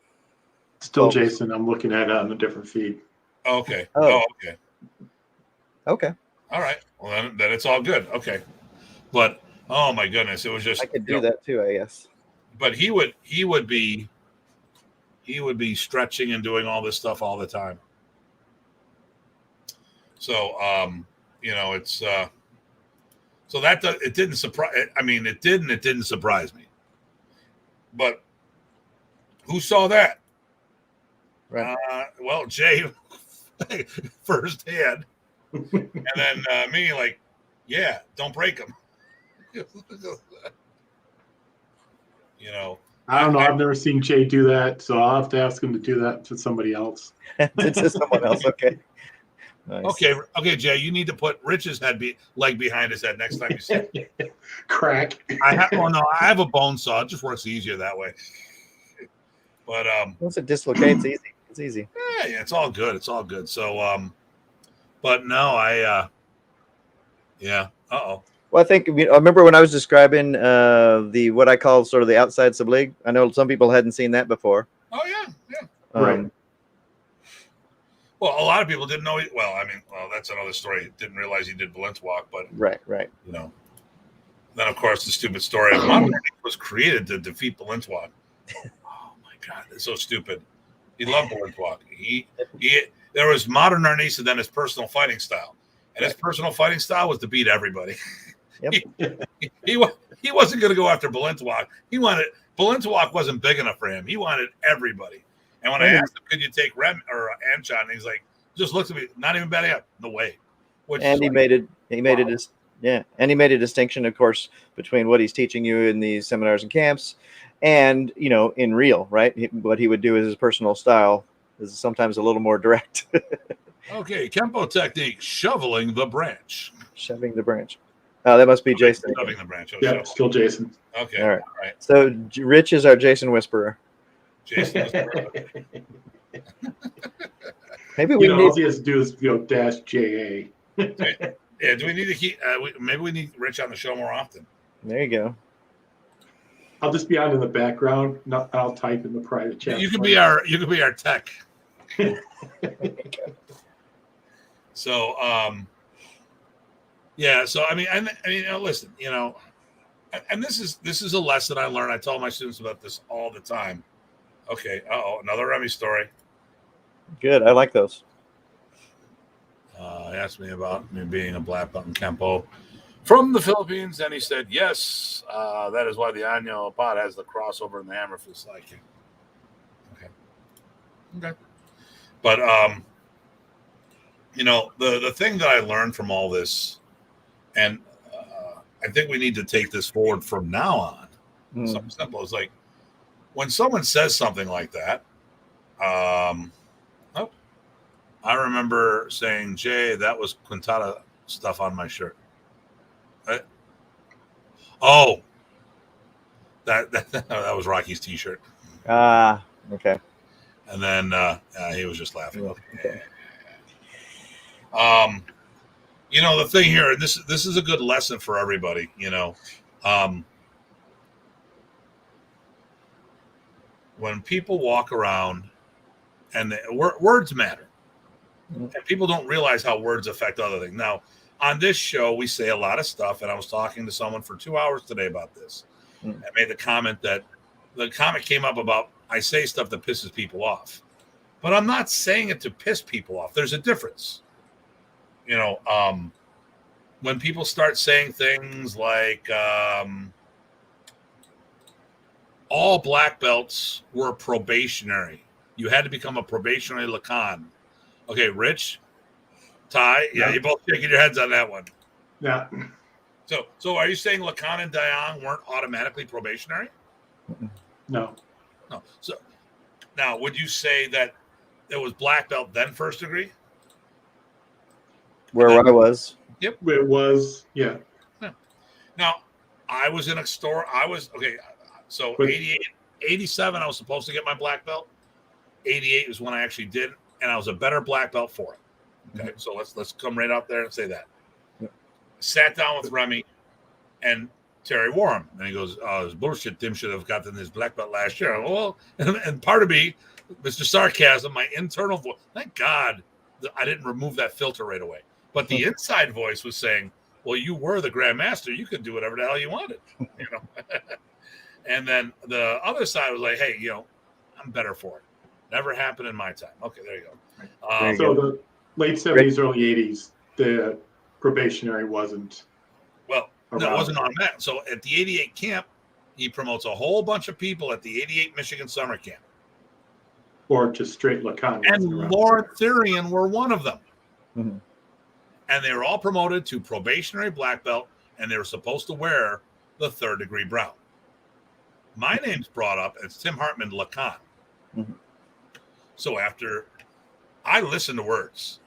Still folks. Jason. I'm looking at it on a different feed. Okay. Oh. Okay. Okay. All right. Well, then it's all good. Okay. But oh my goodness, it was just I could do that too, I guess. But he would be stretching and doing all this stuff all the time. So it's so that it didn't surprise. I mean, it did and it didn't surprise me. But who saw that? Right. Well, Jay firsthand, and then me like, yeah, don't break them. I don't know. I've never seen Jay do that, so I'll have to ask him to do that to somebody else. To someone else. Okay. Nice. Okay, Jay. You need to put Rich's leg behind his head next time you see it. Crack. I have a bone saw. It just works easier that way. But once it dislocates, it's easy. Yeah, it's all good. It's all good. So but no, yeah. Well, I think I remember when I was describing what I call sort of the outside subleague. I know some people hadn't seen that before. Oh yeah. Right. Well, a lot of people didn't know. That's another story. Didn't realize he did Balint Walk, but right. Then of course the stupid story of Modern was created to defeat Balint Walk. Oh my God, it's so stupid. He loved Balint Walk. There was Modern Arnis and then his personal fighting style, and his personal fighting style was to beat everybody. Yep. He wasn't going to go after Balint Walk. Balint Walk wasn't big enough for him. He wanted everybody. And when I asked him, could you take Rem or Anchan, he's like, just looks at me, not even batting up. No way. And he made a distinction, of course, between what he's teaching you in these seminars and camps and, in real, right? What he would do is his personal style is sometimes a little more direct. Okay. Kempo technique, shoveling the branch. Shoving the branch. Oh, that must be Jason. Shoving the branch. Yeah, still Jason. Okay. All right. So Rich is our Jason Whisperer. Jason Whisperer. Maybe all he has to do is dash JA. Yeah, do we need to keep? Maybe we need Rich on the show more often. There you go. I'll just be on in the background. I'll type in the private chat. You could be our tech. So yeah. So listen. And this is a lesson I learned. I tell my students about this all the time. Okay. Another Remy story. Good. I like those. He asked me about me being a black belt in Kempo from the Philippines, and he said, yes, that is why the Año pot has the crossover and the hammer for the slide kick. Okay. But, the thing that I learned from all this, and I think we need to take this forward from now on, something simple is like, when someone says something like that, I remember saying, Jay, that was Quintana stuff on my shirt. Right? Oh, that was Rocky's T-shirt. Okay. And then he was just laughing. Okay. The thing here, this is a good lesson for everybody. When people walk around, and words matter. And people don't realize how words affect other things. Now, on this show, we say a lot of stuff, and I was talking to someone for 2 hours today about this. I made the comment that the comment came up about I say stuff that pisses people off. But I'm not saying it to piss people off. There's a difference. When people start saying things like all black belts were probationary. You had to become a probationary Lacan. Okay, Rich, Ty, yeah, you're both shaking your heads on that one. Yeah. So are you saying Lacan and Dayang weren't automatically probationary? No. So now, would you say that it was black belt then first degree? Where I was. Yep. It was, yeah. Now, I was in a store. So 88, 87, I was supposed to get my black belt. 88 is when I actually did, and I was a better black belt for it. Okay, so let's come right out there and say that. Yep. Sat down with Remy, and Terry Warren. And he goes, oh, it's bullshit. Tim should have gotten his black belt last year. Well, and part of me, Mr. Sarcasm, my internal voice, thank God I didn't remove that filter right away. But the inside voice was saying, well, you were the grandmaster. You could do whatever the hell you wanted, you know. And then the other side was like, hey, you know, I'm better for it. Never happened in my time. Okay, there you go. So the late 70s, early 80s, the probationary wasn't. Well, no, it wasn't on that. So at the 88 camp, he promotes a whole bunch of people at the 88 Michigan summer camp. Or just straight Lacan. And Lorenzerian were one of them. Mm-hmm. And they were all promoted to probationary black belt, and they were supposed to wear the 3rd degree brown. My name's brought up as Tim Hartman Lacan. Mm-hmm. So after I listen to words,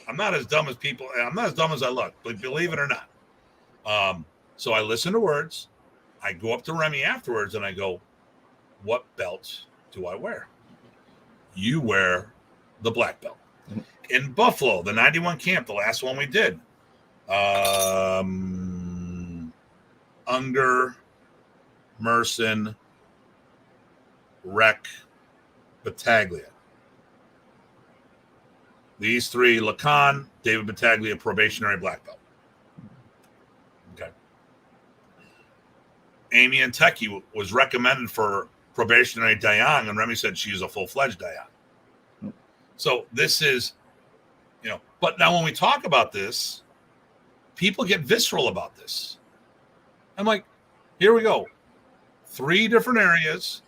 I'm not as dumb as people. I'm not as dumb as I look, but believe it or not. So I listen to words. I go up to Remy afterwards and I go, what belt do I wear? You wear the black belt. Mm-hmm. In Buffalo, the 91 camp, the last one we did, Unger, Merson, Rec, Battaglia. These three, Lacan, David Battaglia, probationary black belt. Okay. Amy Antecchi was recommended for probationary Dayang, and Remy said she's a full-fledged Dayang. So this is, you know, but now when we talk about this, people get visceral about this. I'm like, here we go. 3 different areas,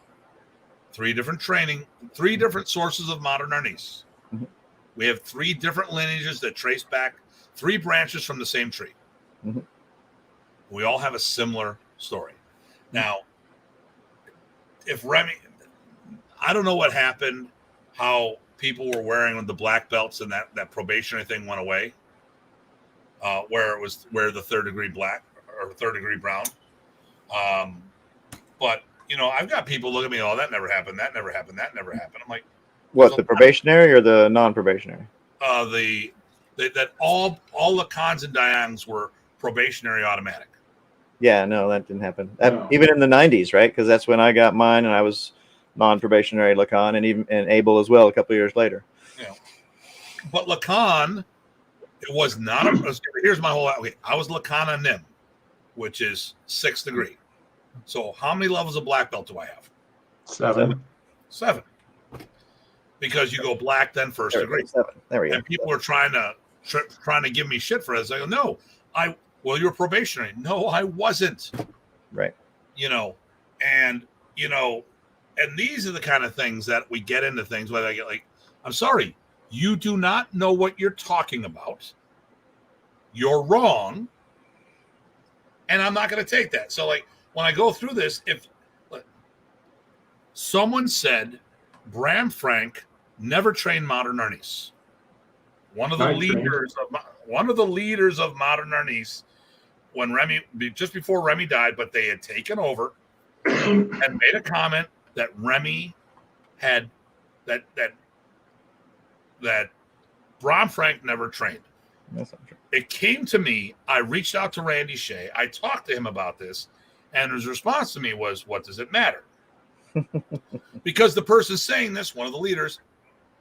3 different training, 3 different sources of modern arnis. Mm-hmm. We have 3 different lineages that trace back 3 branches from the same tree. Mm-hmm. We all have a similar story. Now, if Remy, I don't know what happened, how people were wearing the black belts and that probationary thing went away, where it was where the 3rd degree black or 3rd degree brown. But you know, I've got people look at me, oh, that never happened, that never happened, that never happened. I'm like, what, the probationary or the non-probationary? That all Lacans and Dayangs were probationary automatic. Yeah, no, that didn't happen. Even in the 90s, right? Because that's when I got mine, and I was non-probationary Lacan, and Abel as well a couple of years later. Yeah, but Lacan, it was not. Here's my whole. Okay, I was Lacana Nim, which is 6th degree. So how many levels of black belt do I have? 7. Because you go black, then 1st degree. 7. There we go. And people were trying to give me shit for this. I go, no, well, you're probationary. No, I wasn't. Right. You know, and these are the kind of things that we get into things where I get like, I'm sorry, you do not know what you're talking about. You're wrong. And I'm not going to take that. So like when I go through this, if someone said Bram Frank never trained modern arnis, one of the leaders of modern arnis, when Remy, just before Remy died, but they had taken over and made a comment that Remy had that Bram Frank never trained. That's not true. It came to me. I reached out to Randy Shea. I talked to him about this, and his response to me was, "What does it matter?" Because the person saying this, one of the leaders,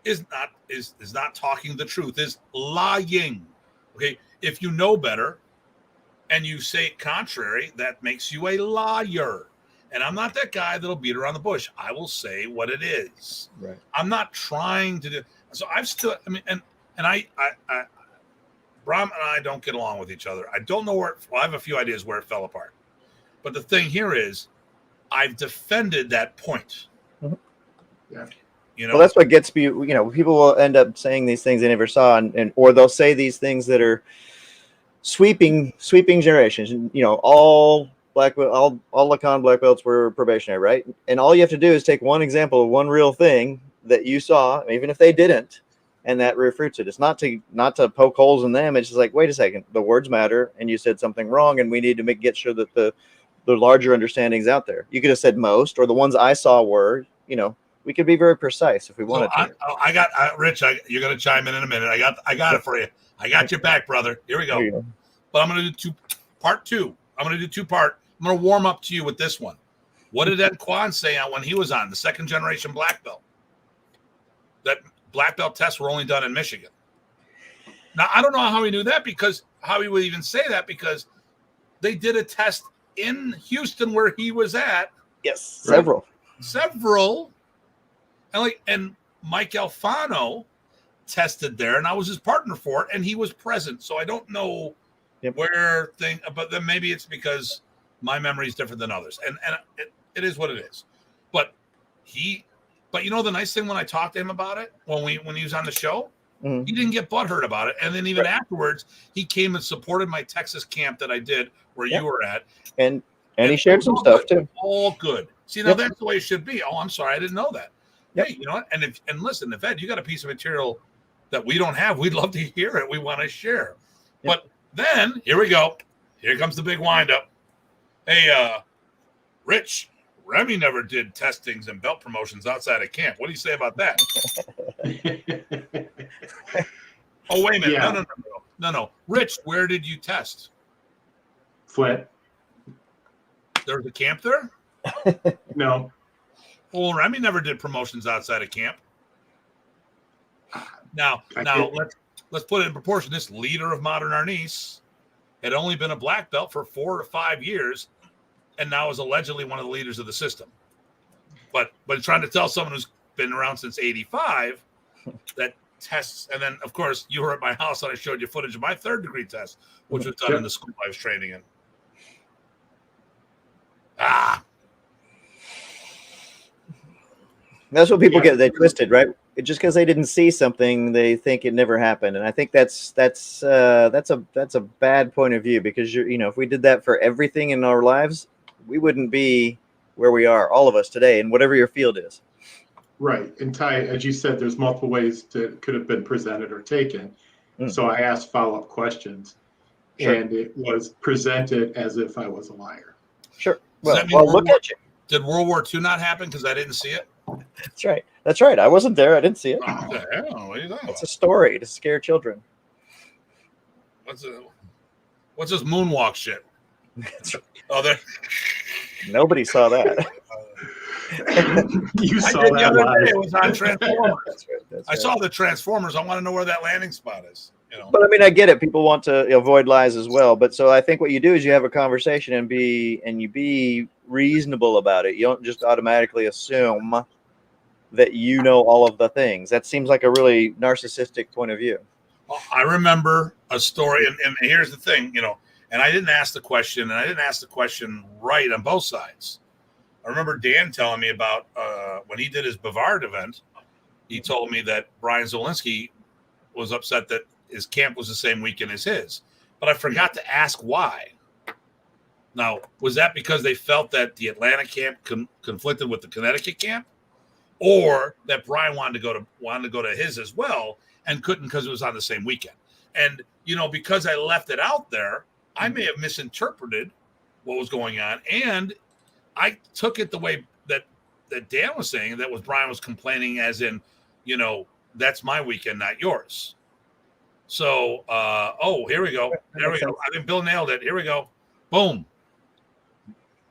is not talking the truth. Is lying. Okay, if you know better, and you say contrary, that makes you a liar. And I'm not that guy that'll beat around the bush. I will say what it is. Right. I'm not trying to do. So I've still. I mean, and I Bram and I don't get along with each other. I don't know where. Well, I have a few ideas where it fell apart. But the thing here is, I've defended that point. Mm-hmm. Yeah. You know, well, that's what gets me. You know, people will end up saying these things they never saw, and or they'll say these things that are sweeping generations. You know, all Lacan black belts were probationary, right? And all you have to do is take one example of one real thing that you saw, even if they didn't, and that refutes it. It's not to poke holes in them. It's just like, wait a second, the words matter, and you said something wrong, and we need to get sure that the larger understanding's out there. You could have said most, or the ones I saw were, you know, we could be very precise if we wanted to. I got Rich. You're going to chime in a minute. I got it for you. I got your back, brother. Here we go. But I'm going to do part 2. I'm going to do two-part. I'm going to warm up to you with this one. What did Ed Kwan say when he was on the second generation black belt? That black belt tests were only done in Michigan. Now, I don't know how he knew that, because how he would even say that, because they did a test in Houston where he was at. Yes, several. And Mike Alfano tested there, and I was his partner for it, and he was present. So I don't know but then maybe it's because my memory is different than others, and it is what it is. But you know, the nice thing when I talked to him about it, when he was on the show, he didn't get butthurt about it. And then even afterwards, he came and supported my Texas camp that I did where you were at. And he shared some stuff too. All good. See, now that's the way it should be. Oh, I'm sorry, I didn't know that. Yep. Hey, you know what? And listen, if Ed, you got a piece of material that we don't have, we'd love to hear it. We want to share. Yep. But then here we go. Here comes the big windup. Hey, Rich, Remy never did testings and belt promotions outside of camp. What do you say about that? Oh, wait a minute. Yeah. No. Rich, where did you test? Flint. There was a camp there? No. Well, Remy never did promotions outside of camp. Now let's put it in proportion. This leader of modern Arnis had only been a black belt for 4 to 5 years, and now is allegedly one of the leaders of the system. But trying to tell someone who's been around since '85 that tests, and then of course you were at my house and I showed you footage of my 3rd degree test, which was done in the school I was training in. That's what people get. They twisted, right? Just because they didn't see something, they think it never happened, and I think that's a bad point of view, because if we did that for everything in our lives, we wouldn't be where we are, all of us today, in whatever your field is. Right, and Ty, as you said, there's multiple ways could have been presented or taken. So I asked follow-up questions, and it was presented as if I was a liar. Sure. Well, look at you. Did World War II not happen because I didn't see it? That's right. I wasn't there. I didn't see it. What the hell? What are you talking about? It's a story to scare children. What's this moonwalk shit? Nobody saw that. You saw that the other day. live. It was on Transformers. That's I saw the Transformers. I want to know where that landing spot is. But I mean, I get it. People want to avoid lies as well. But so I think what you do is you have a conversation and you be reasonable about it. You don't just automatically assume that you know all of the things. That seems like a really narcissistic point of view. Well, I remember a story, and here's the thing, and I didn't ask the question, and I didn't ask the question right on both sides. I remember Dan telling me about when he did his Bavard event, he told me that Brian Zwolinski was upset that his camp was the same weekend as his. But I forgot to ask why. Now, was that because they felt that the Atlanta camp conflicted with the Connecticut camp? Or that Brian wanted to go to his as well and couldn't because it was on the same weekend? And, because I left it out there, I may have misinterpreted what was going on. And I took it the way that Dan was saying, that was Brian was complaining as in, that's my weekend, not yours. So, here we go. There we go. I think Bill nailed it. Here we go. Boom.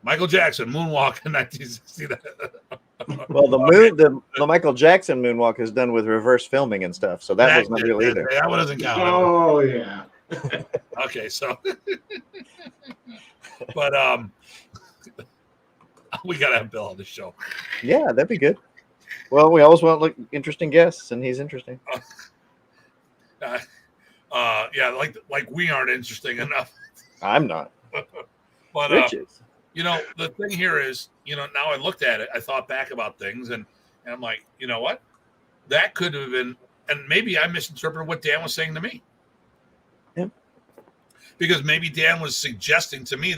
Michael Jackson, moonwalk in 1960. Well, the Michael Jackson moonwalk is done with reverse filming and stuff, so that was not real either. That one doesn't count. Oh, yeah. Okay, so. But we got to have Bill on the show. Yeah, that'd be good. Well, we always want interesting guests, and he's interesting. Yeah, like we aren't interesting enough. I'm not. But Riches. The thing here is, now I looked at it, I thought back about things, and I'm like, you know what? That could have been, and maybe I misinterpreted what Dan was saying to me. Yeah. Because maybe Dan was suggesting to me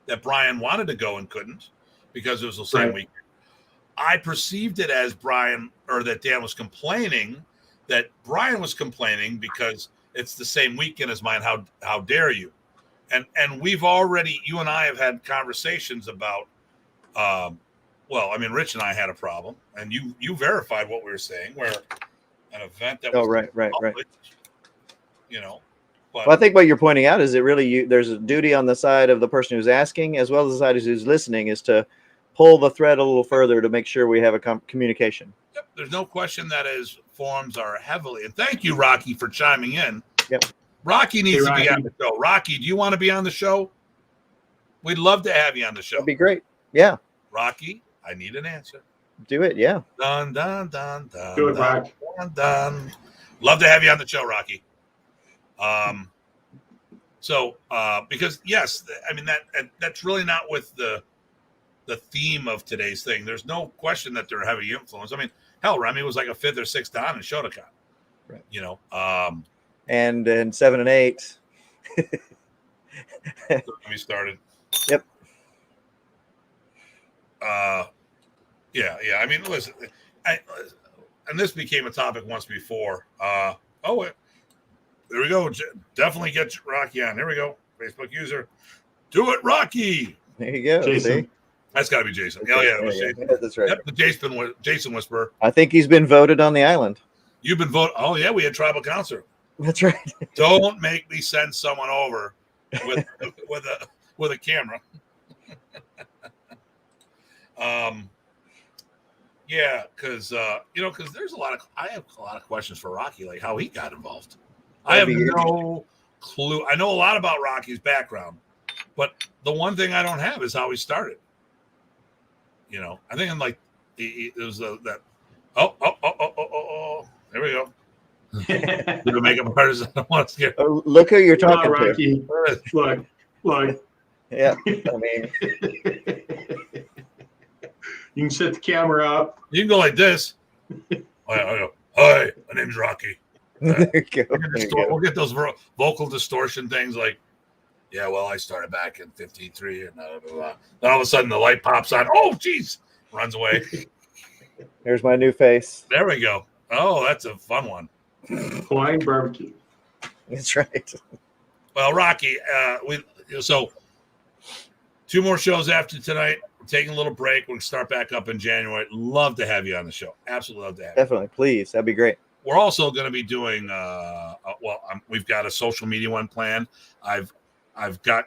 that Brian wanted to go and couldn't because it was the same weekend. I perceived it as that Dan was complaining, that Brian was complaining because it's the same weekend as mine. How dare you? And we've already, you and I have had conversations about, Rich and I had a problem, and you verified what we were saying, where an event that was right. public, But Well, I think what you're pointing out is that really there's a duty on the side of the person who's asking as well as the side who's listening is to pull the thread a little further to make sure we have a communication. yep, there's no question that his forums are heavily. And thank you, Rocky, for chiming in. Yep. Rocky needs to be Rocky. on the show. Rocky, do you want to be on the show? We'd love to have you on the show. That'd be great. Yeah. Rocky, I need an answer. Do it. Yeah. Dun, dun, dun, dun, Do it, dun, Rock. dun, dun. Love to have you on the show, Rocky. Because yes, I mean that's really not with the theme of today's thing. There's no question that they're a heavy influence. I mean, hell, Remy was like a 5th or 6th down in Shotokan. Right. You know, and 7 and 8. we started. Yep. Yeah. I mean, listen, and this became a topic once before. There we go. Definitely get Rocky on. Here we go. Facebook user. Do it, Rocky. There you go. Jason. See? That's got to be Jason. Oh, yeah. It was Jason. Yeah, that's right. Yep, the Jason Whisperer. I think he's been voted on the island. You've been voted. Oh, yeah. We had tribal council. That's right. Don't make me send someone over with a camera. Yeah, because there's I have a lot of questions for Rocky, like how he got involved. I have no clue. I know a lot about Rocky's background, but the one thing I don't have is how he started. You know, I think I'm like it was that. Oh, there we go. The makeup artist. I don't want to scare. Oh, look who you're talking to. Rocky. Look. Yeah, I mean, You can set the camera up. You can go like this. I go, hi, my name's Rocky. there you go. There you go. We'll get those vocal distortion things like, yeah, well, I started back in 53 and blah, blah, blah. Then all of a sudden the light pops on. Oh, geez. Runs away. There's my new face. There we go. Oh, that's a fun one. Hawaiian barbecue. That's right. Well, Rocky, so 2 more shows after tonight. We're taking a little break. We'll start back up in January. Love to have you on the show. Absolutely love to have you. Definitely. Please. That'd be great. We're also going to be doing, we've got a social media one planned. I've got,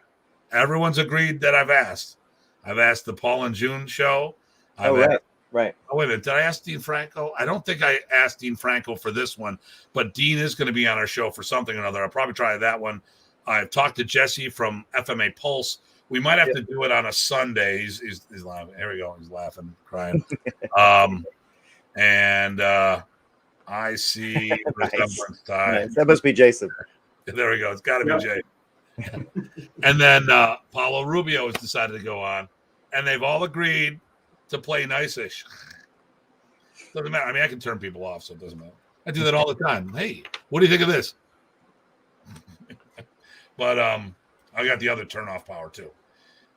everyone's agreed that I've asked. I've asked the Paul and June show. Right. Oh, wait a minute. Did I ask Dean Franco? I don't think I asked Dean Franco for this one, but Dean is going to be on our show for something or another. I'll probably try that one. I've talked to Jesse from FMA Pulse. We might have to do it on a Sunday. He's laughing. Here we go. He's laughing, crying. I see resemblance time. Nice. That must be Jason. There we go. It's got to be Jay. And then Paulo Rubio has decided to go on, and they've all agreed to play nice-ish. Doesn't matter. I mean, I can turn people off, so it doesn't matter. I do that all the time. Hey, what do you think of this? But I got the other turn-off power too.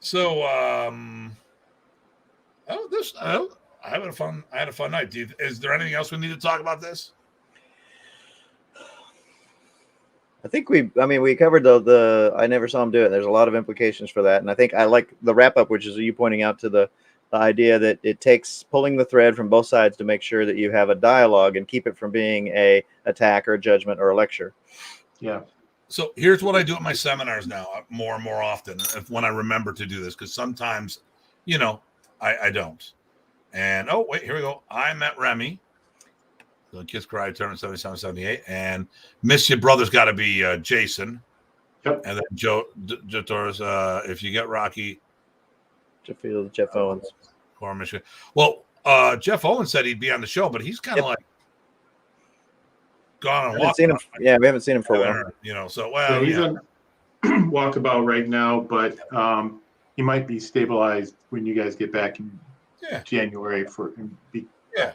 So, I had a fun night. Is there anything else we need to talk about this? I think we covered the I never saw him do it. There's a lot of implications for that. And I think I like the wrap up, which is you pointing out to the idea that it takes pulling the thread from both sides to make sure that you have a dialogue and keep it from being a attack or a judgment or a lecture. Yeah. So here's what I do at my seminars now more and more often when I remember to do this, because sometimes, I don't. And, oh, wait, here we go. I met Remy. The Kids Cry tournament 77, 78. And Miss Your Brother's got to be Jason. Yep. And then Joe Torres, if you get Rocky. Jeff Owens. Core Michigan. Well, Jeff Owens said he'd be on the show, but he's kind of like gone and walked. We haven't seen him for a while. So, he's on walkabout right now, but he might be stabilized when you guys get back in January and be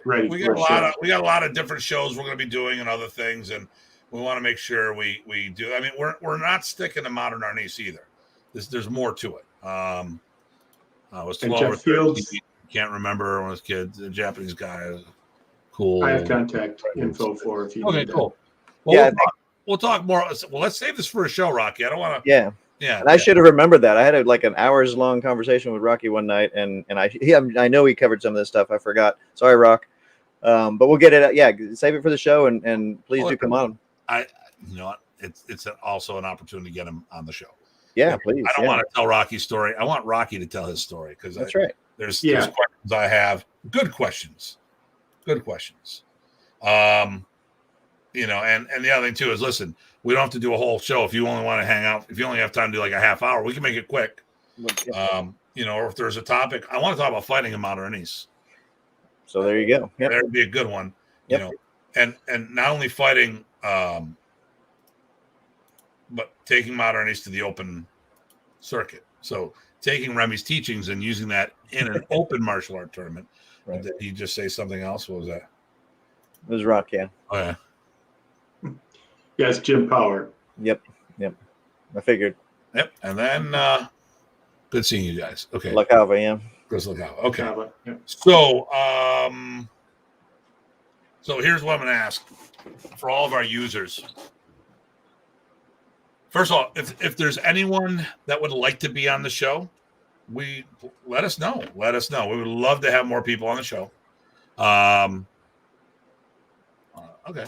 ready. We got a lot of different shows we're going to be doing and other things, and we want to make sure we do. I mean, we're not sticking to modern Arnis either. There's more to it. I was 12 or 13. Can't remember when I was a kid. The Japanese guy, cool. I have contact info for if you need that. Cool. Well, we'll talk more. Well, let's save this for a show, Rocky. I don't want to. Yeah. And I should have remembered that. I had an hours long conversation with Rocky one night, and I know he covered some of this stuff. I forgot. Sorry, Rock. But we'll get it. Yeah, save it for the show, and please do come on. it's also an opportunity to get him on the show. Yeah, please. I don't want to tell Rocky's story. I want Rocky to tell his story because That's right. There's questions I have. Good questions. And the other thing too is, listen, we don't have to do a whole show. If you only want to hang out, if you only have time to do like a half hour, we can make it quick. Or if there's a topic, I want to talk about fighting in Modern East. So there you go. Yep. That'd be a good one. And not only fighting, but taking Modern East to the open circuit. So taking Remy's teachings and using that in an open martial art tournament. Right. Did he just say something else? What was that? It was Rock, yeah. Oh, yeah. Yes, Jim Power. Yep. I figured. Yep. And then good seeing you guys. Okay. La Cava, yeah. Chris La Cava. Okay. Cava, yeah. So here's what I'm going to ask for all of our users. First of all, if there's anyone that would like to be on the show, let us know. We would love to have more people on the show. Okay.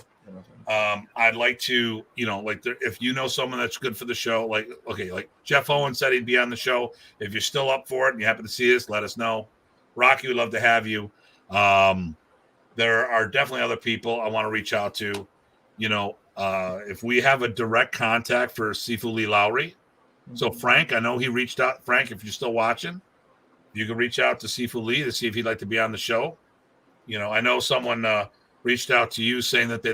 I'd like to, if you know someone that's good for the show, like Jeff Owen said he'd be on the show. If you're still up for it and you happen to see us, let us know. Rocky would love to have you. There are definitely other people I want to reach out to. If we have a direct contact for Sifu Lee Lowry. So Frank, I know he reached out. Frank, if you're still watching, you can reach out to Sifu Lee to see if he'd like to be on the show. I know someone reached out to you saying that they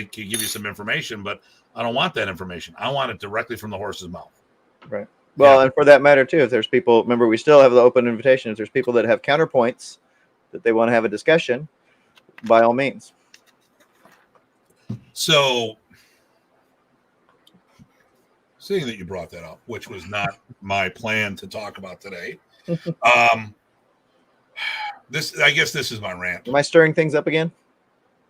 could give you some information, but I don't want that information. I want it directly from the horse's mouth. Right. Well, and for that matter too, if there's people, remember we still have the open invitation. If there's people that have counterpoints that they want to have a discussion, by all means. So, seeing that you brought that up, which was not my plan to talk about today, I guess this is my rant. Am I stirring things up again?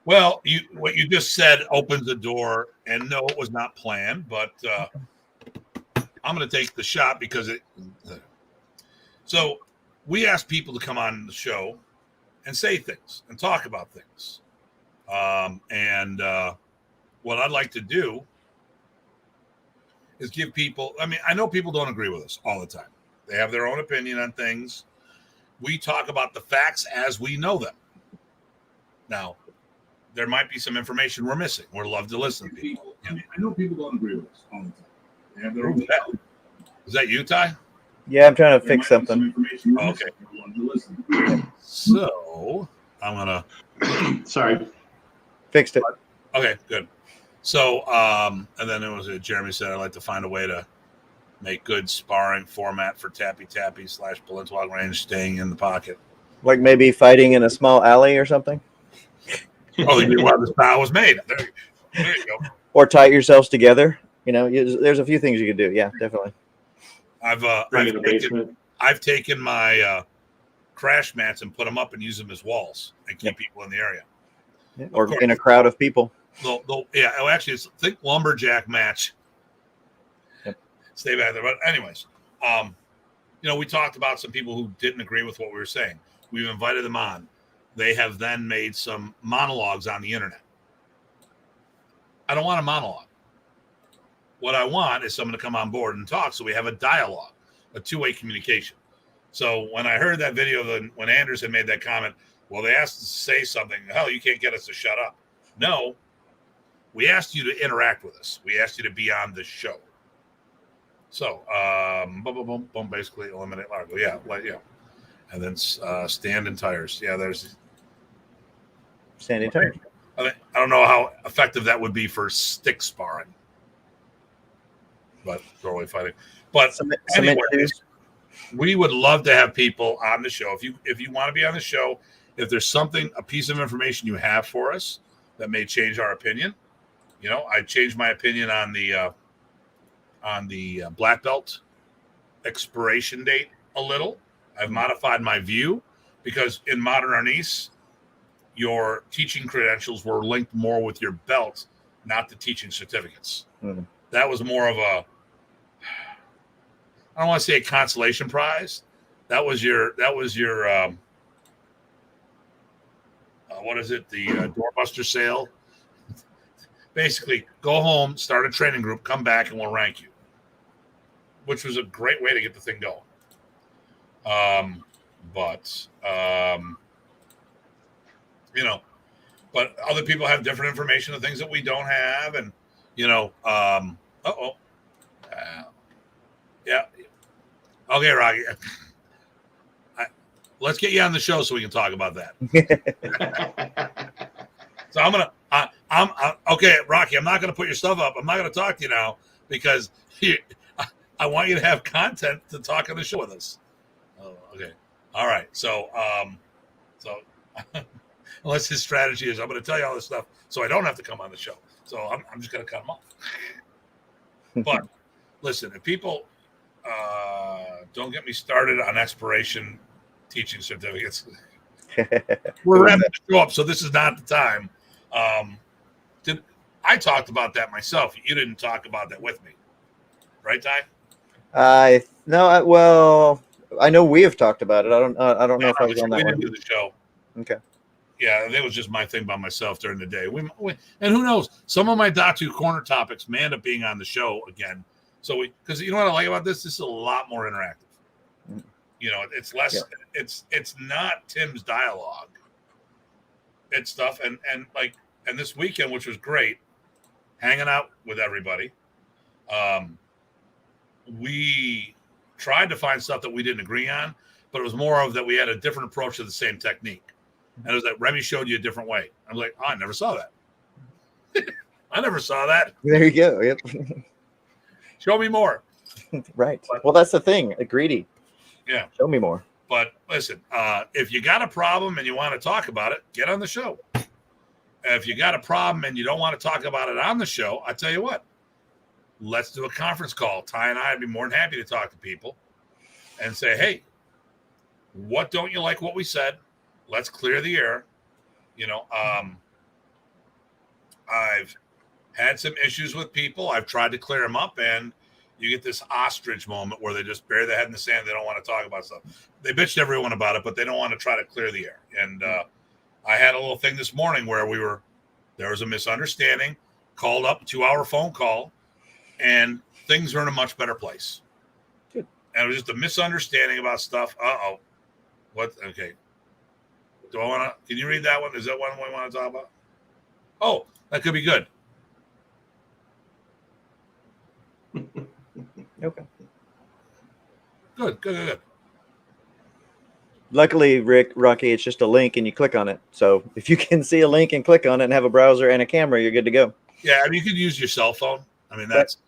Well, what you just said opens the door, and no, it was not planned, but I'm going to take the shot because So we asked people to come on the show and say things and talk about things, and what I'd like to do is give people. I mean, I know people don't agree with us all the time. They have their own opinion on things. We talk about the facts as we know them. Now, there might be some information we're missing. We'd love to listen to people. I mean, I know people don't agree with us all the time. They have their own opinion. Is that you, Ty? Yeah, I'm trying to fix something. Okay. So, I'm going to... Sorry. Fixed it. Okay, good. So, and then it was Jeremy said, I'd like to find a way to make good sparring format for tappy / Balintawak range staying in the pocket. Like maybe fighting in a small alley or something? Oh, you mean why the style was made. There you go. Or tie yourselves together. There's a few things you could do. Yeah, definitely. I've taken my crash mats and put them up and use them as walls and keep people in the area. Yeah, or in a crowd of people. Actually, think lumberjack match. Yep. Stay back there. But anyways, we talked about some people who didn't agree with what we were saying. We've invited them on. They have then made some monologues on the internet. I don't want a monologue. What I want is someone to come on board and talk so we have a dialogue, a two-way communication. So when I heard that video, when Anders had made that comment, well, they asked us to say something. Hell, you can't get us to shut up. No, we asked you to interact with us. We asked you to be on the show. So, basically eliminate Largo. Yeah. And then stand in tires. Yeah, there's standing tires. I don't know how effective that would be for stick sparring, but doorway fighting. But anyways, we would love to have people on the show. If you want to be on the show, if there's a piece of information you have for us that may change our opinion, I changed my opinion on the black belt expiration date a little. I've modified my view because in modern Arnis, your teaching credentials were linked more with your belt, not the teaching certificates. Mm-hmm. That was more of I don't want to say a consolation prize. That was your what is it? The doorbuster sale. basically go home, start a training group, come back, and we'll rank you, which was a great way to get the thing going. You know, but other people have different information of things that we don't have, and yeah. Okay, Rocky. Let's get you on the show so we can talk about that. So I'm okay, Rocky. I'm not gonna put your stuff up. I'm not gonna talk to you now because I want you to have content to talk on the show with us. Oh, okay. All right. So unless his strategy is I'm going to tell you all this stuff so I don't have to come on the show. So I'm just going to cut him off. But listen, if people don't get me started on expiration teaching certificates, we're wrapping the show up, so this is not the time. I talked about that myself. You didn't talk about that with me, right, Ty? Well, I know we have talked about it. I don't know if I was on that we one. didn't do the show. Okay. Yeah, that was just my thing by myself during the day. And who knows? Some of my Datu corner topics may end up being on the show again. So because you know what I like about this? This is a lot more interactive. You know, it's less. Yeah. It's not Tim's dialogue. It's stuff and this weekend, which was great, hanging out with everybody. We tried to find stuff that we didn't agree on, but it was more of that we had a different approach to the same technique. And it was that Remy showed you a different way. I was like, I never saw that. I never saw that. There you go. Yep. Show me more. Right. Well, that's the thing. Greedy. Yeah. Show me more. But listen, if you got a problem and you want to talk about it, get on the show. If you got a problem and you don't want to talk about it on the show, I tell you what, let's do a conference call. Ty and I would be more than happy to talk to people and say, hey, what don't you like what we said? Let's clear the air. You know, I've had some issues with people. I've tried to clear them up, and you get this ostrich moment where they just bury their head in the sand. They don't want to talk about stuff. They bitched to everyone about it, but they don't want to try to clear the air. And I had a little thing this morning where there was a misunderstanding, called up, 2-hour phone call, and things are in a much better place. Good. And it was just a misunderstanding about stuff. What? Okay. Do I want to? Can you read that one? Is that one we want to talk about? Oh, that could be good. Okay. Good. Luckily, Rocky, it's just a link and you click on it. So if you can see a link and click on it and have a browser and a camera, you're good to go. Yeah, I mean, you could use your cell phone. I mean, that's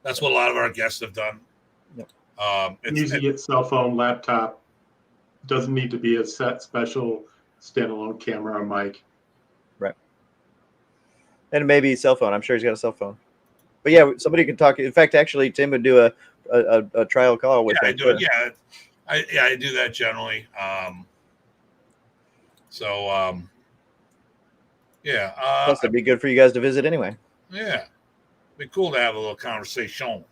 what a lot of our guests have done. Yep. It's easy to get cell phone, laptop. Doesn't need to be a special standalone camera or mic. Right. And maybe cell phone. I'm sure he's got a cell phone. But yeah, somebody could talk. In fact, actually, Tim would do a trial call with. Yeah, I do it. Yeah, I do that generally. Plus, it'd be good for you guys to visit anyway. Yeah, it'd be cool to have a little conversation.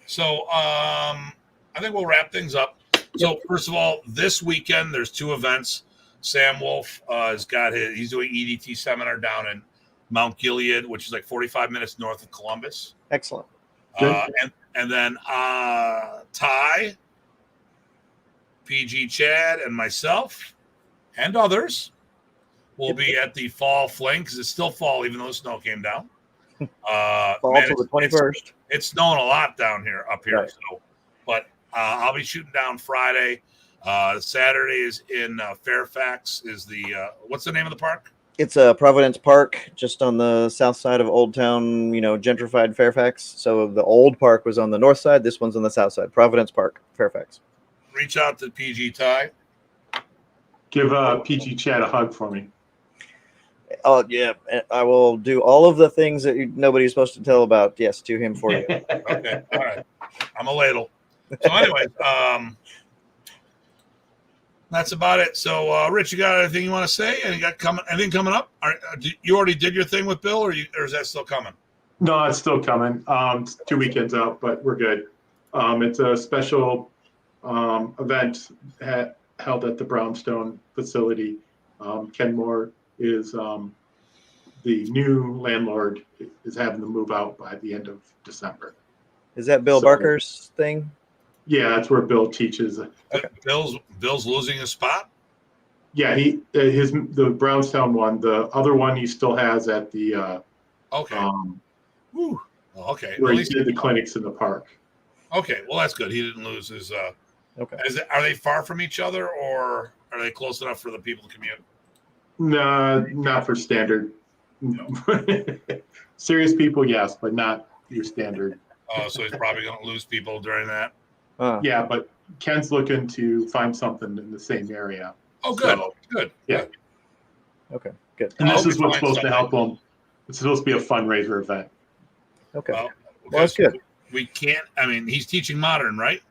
So I think we'll wrap things up. So first of all, this weekend there's 2 events. Sam Wolf he's doing EDT seminar down in Mount Gilead, which is like 45 minutes north of Columbus. Excellent. And then Ty, PG Chad, and myself, and others will be at the Fall Fling because it's still fall, even though the snow came down. Fall till the 21st. It's snowing a lot down here, up here. Right. So, but I'll be shooting down Friday. Saturday is in Fairfax. Is the what's the name of the park? It's Providence Park, just on the south side of Old Town, gentrified Fairfax. So the old park was on the north side. This one's on the south side. Providence Park, Fairfax. Reach out to PG Ty. Give PG Chad a hug for me. Oh, yeah. I will do all of the things that nobody's supposed to tell about, yes, to him for you. Okay. All right. I'm a ladle. So anyways, that's about it. So, Rich, you got anything you want to say? Anything coming up? You already did your thing with Bill, or is that still coming? No, it's still coming. It's 2 weekends out, but we're good. It's a special event held at the Brownstone facility. Ken Moore is the new landlord is having to move out by the end of December. Is that Bill So- Barker's thing? Yeah, that's where Bill teaches. Okay. Bill's losing his spot. Yeah, the Brownstown one. The other one he still has at the Okay. Whew. Oh, okay. where At he least did the clinics in the park. okay. Well, that's good. He didn't lose his. Okay. Are they far from each other, or are they close enough for the people to commute? No, not for standard. Serious people, yes, but not your standard. So he's probably going to lose people during that. Yeah, but Ken's looking to find something in the same area. Oh, good. So, Good. yeah. Good. Okay. Good. And I this hope is he what's finds supposed to help them. It's supposed to be a fundraiser event. Okay. Well, Well, that's good. We can't. I mean, he's teaching modern, right?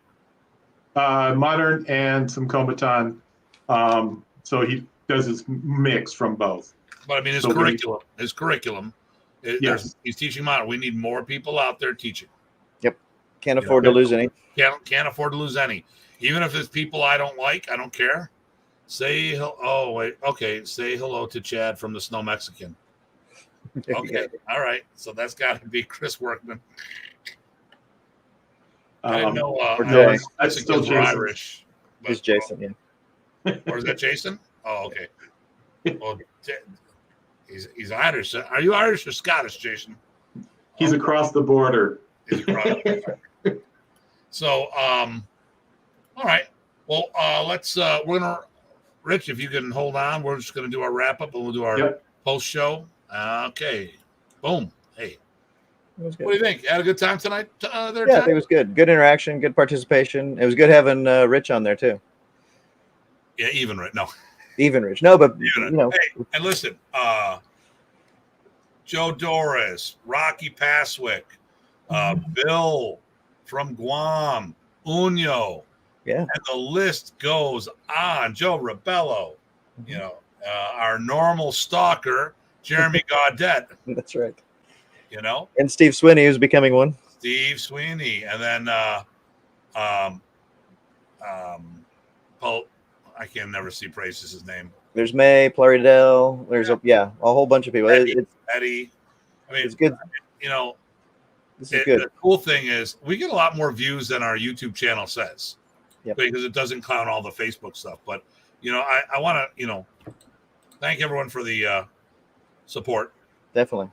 Modern and some Komaton. So he does his mix from both. But I mean, his So when he- curriculum. His curriculum. Yes. He's teaching modern. We need more people out there teaching. Can't afford to lose any. Can't afford to lose any. Even if it's people I don't like, I don't care. Say say hello to Chad from the Snow Mexican. Okay, all right. So that's got to be Chris Workman. I didn't know. Or I no, know that's still Mexicans were Jason. Irish. It's Jason. Yeah. Or is that Jason? Oh, okay. Well, he's Irish. Are you Irish or Scottish, Jason? He's across the border. He's across. So, all right. Well, we're gonna, Rich, if you can hold on, we're just gonna do our wrap up and we'll do our post show. Okay. Boom. Hey, It was good. what do you think? Had a good time tonight? There, Yeah, I Ted? think it was good. Good interaction, good participation. It was good having Rich on there too. Yeah, even right. No, Even Rich. No, but even. Hey, and listen, Joe Doris, Rocky Paswick, Bill from Guam, Unyo. Yeah. And the list goes on. Joe Rebello, our normal stalker, Jeremy Gaudette, That's right. And Steve Swinney, who's becoming one. Steve Sweeney. And then Paul, I can never see praise is his name. There's May, Plaridel. There's a whole bunch of people. Eddie. I mean, it's good. This is good. The cool thing is we get a lot more views than our YouTube channel says. Yep. Because it doesn't count all the Facebook stuff. But, I want to, thank everyone for the support. Definitely.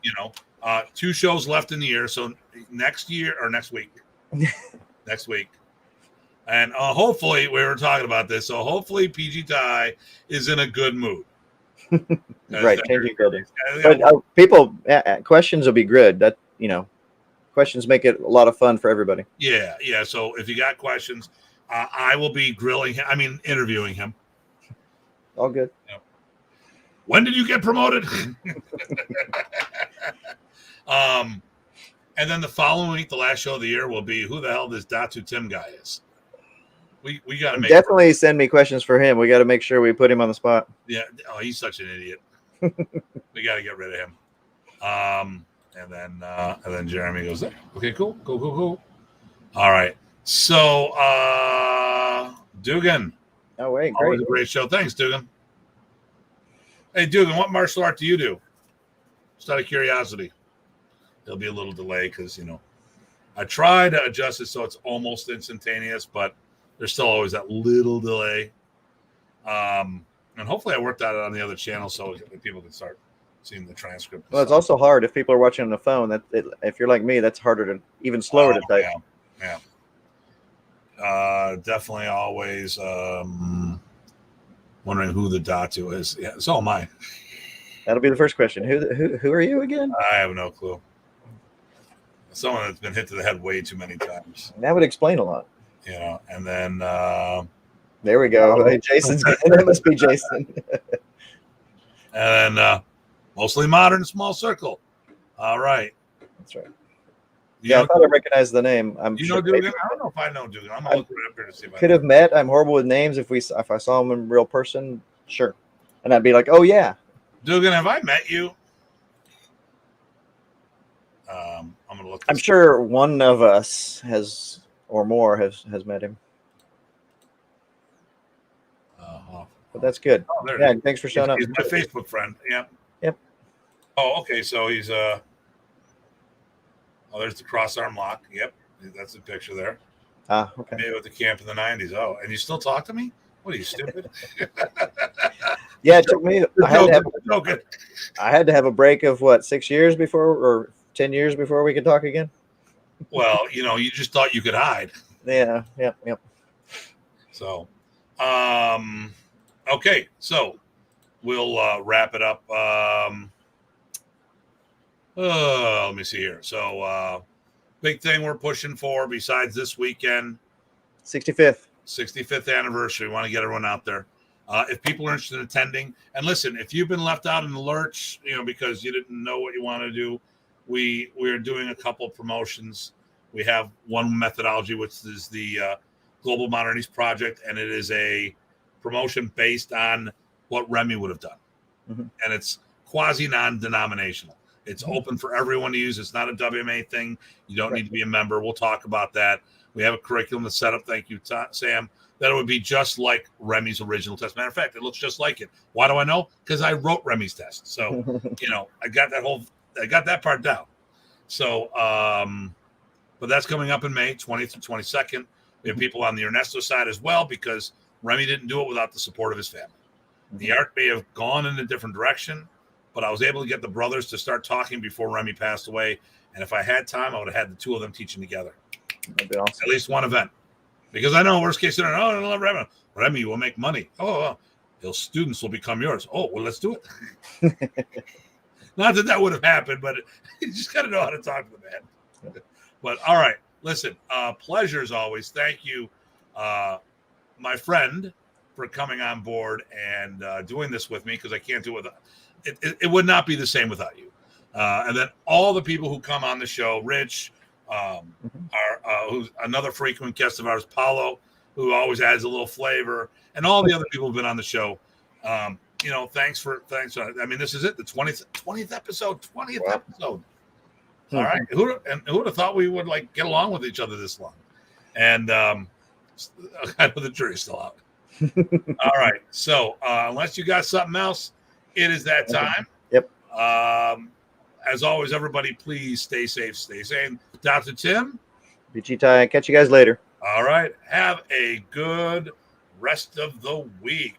2 shows left in the year. So next week. Next week. And hopefully, we were talking about this. So hopefully PG Tye is in a good mood. Right. Changing buildings. But people, questions will be good. That, questions make it a lot of fun for everybody. Yeah. Yeah. So if you got questions, I will be interviewing him. All good. When did you get promoted? And then the following week, the last show of the year will be who the hell this Datu Tim guy is. We got to make definitely send me questions for him. We got to make sure we put him on the spot. Yeah. Oh, he's such an idiot. We got to get rid of him. And then Jeremy goes there. Okay, cool. All right. So, Dugan. Oh, wait. Always Great. a great show. Thanks, Dugan. Hey, Dugan, what martial art do you do? Just out of curiosity. There'll be a little delay because, I try to adjust it so it's almost instantaneous, but there's still always that little delay. And hopefully I worked out it on the other channel so people can start seeing the transcript. Well, it's also hard if people are watching on the phone. If you're like me, that's harder to, even slower to type. Yeah. Definitely always wondering who the Datu is. Yeah, so am I. That'll be the first question. Who are you again? I have no clue. Someone that's been hit to the head way too many times. That would explain a lot. And then there we go. Hey, Jason's that must be Jason. And then mostly modern, small circle. All right. That's right. I thought I recognized the name. Dugan? I don't know if I know Dugan. I'm gonna look it up here to see if I could have met. I'm horrible with names. If I saw him in real person, sure. And I'd be like, oh yeah. Dugan, have I met you? I'm gonna look. I'm sure one of us has or more has met him. But that's good. Oh, yeah, thanks for showing up. He's my Facebook friend. Yep. Oh, okay. So he's oh, there's the cross arm lock. Yep, that's the picture there. Ah, okay. Maybe with the camp in the '90s. Oh, and you still talk to me? What are you, stupid? Yeah, it took me. I had to have a break of what, 6 years before, or 10 years before we could talk again. Well, you just thought you could hide. Yeah. Yep. So, okay. So we'll wrap it up. Let me see here. So, big thing we're pushing for besides this weekend, 65th anniversary. We want to get everyone out there. If people are interested in attending, and listen, if you've been left out in the lurch, because you didn't know what you want to do, we are doing a couple of promotions. We have one methodology, which is the Global Modern East Project, and it is a promotion based on what Remy would have done. Mm-hmm. And it's quasi non-denominational. It's open for everyone to use. It's not a WMA thing. You don't need to be a member. We'll talk about that. We have a curriculum that's set up. Thank you, Sam. That it would be just like Remy's original test. Matter of fact, it looks just like it. Why do I know? Because I wrote Remy's test. So, I got that part down. So, but that's coming up in May, 20th through 22nd. We have people on the Ernesto side as well, because Remy didn't do it without the support of his family. The art may have gone in a different direction, but I was able to get the brothers to start talking before Remy passed away. And if I had time, I would have had the two of them teaching together. That'd be awesome. At least one event. Because I know worst case scenario, I love Remy. Remy will make money. Oh, his students will become yours. Oh, well, let's do it. Not that would have happened, but you just got to know how to talk to the man. But all right, listen, pleasure as always. Thank you, my friend, for coming on board and doing this with me, because I can't do it without it would not be the same without you. And then all the people who come on the show, Rich, who's another frequent guest of ours, Paulo, who always adds a little flavor, and all the other people who've been on the show. Thanks. I mean, this is it, the 20th episode. All right. Who would have thought we would get along with each other this long? And I know the jury's still out. All right. So unless you got something else, it is that time. Yep. As always, everybody, please stay safe, stay sane. Dr. Tim. Vijay, catch you guys later. All right. Have a good rest of the week.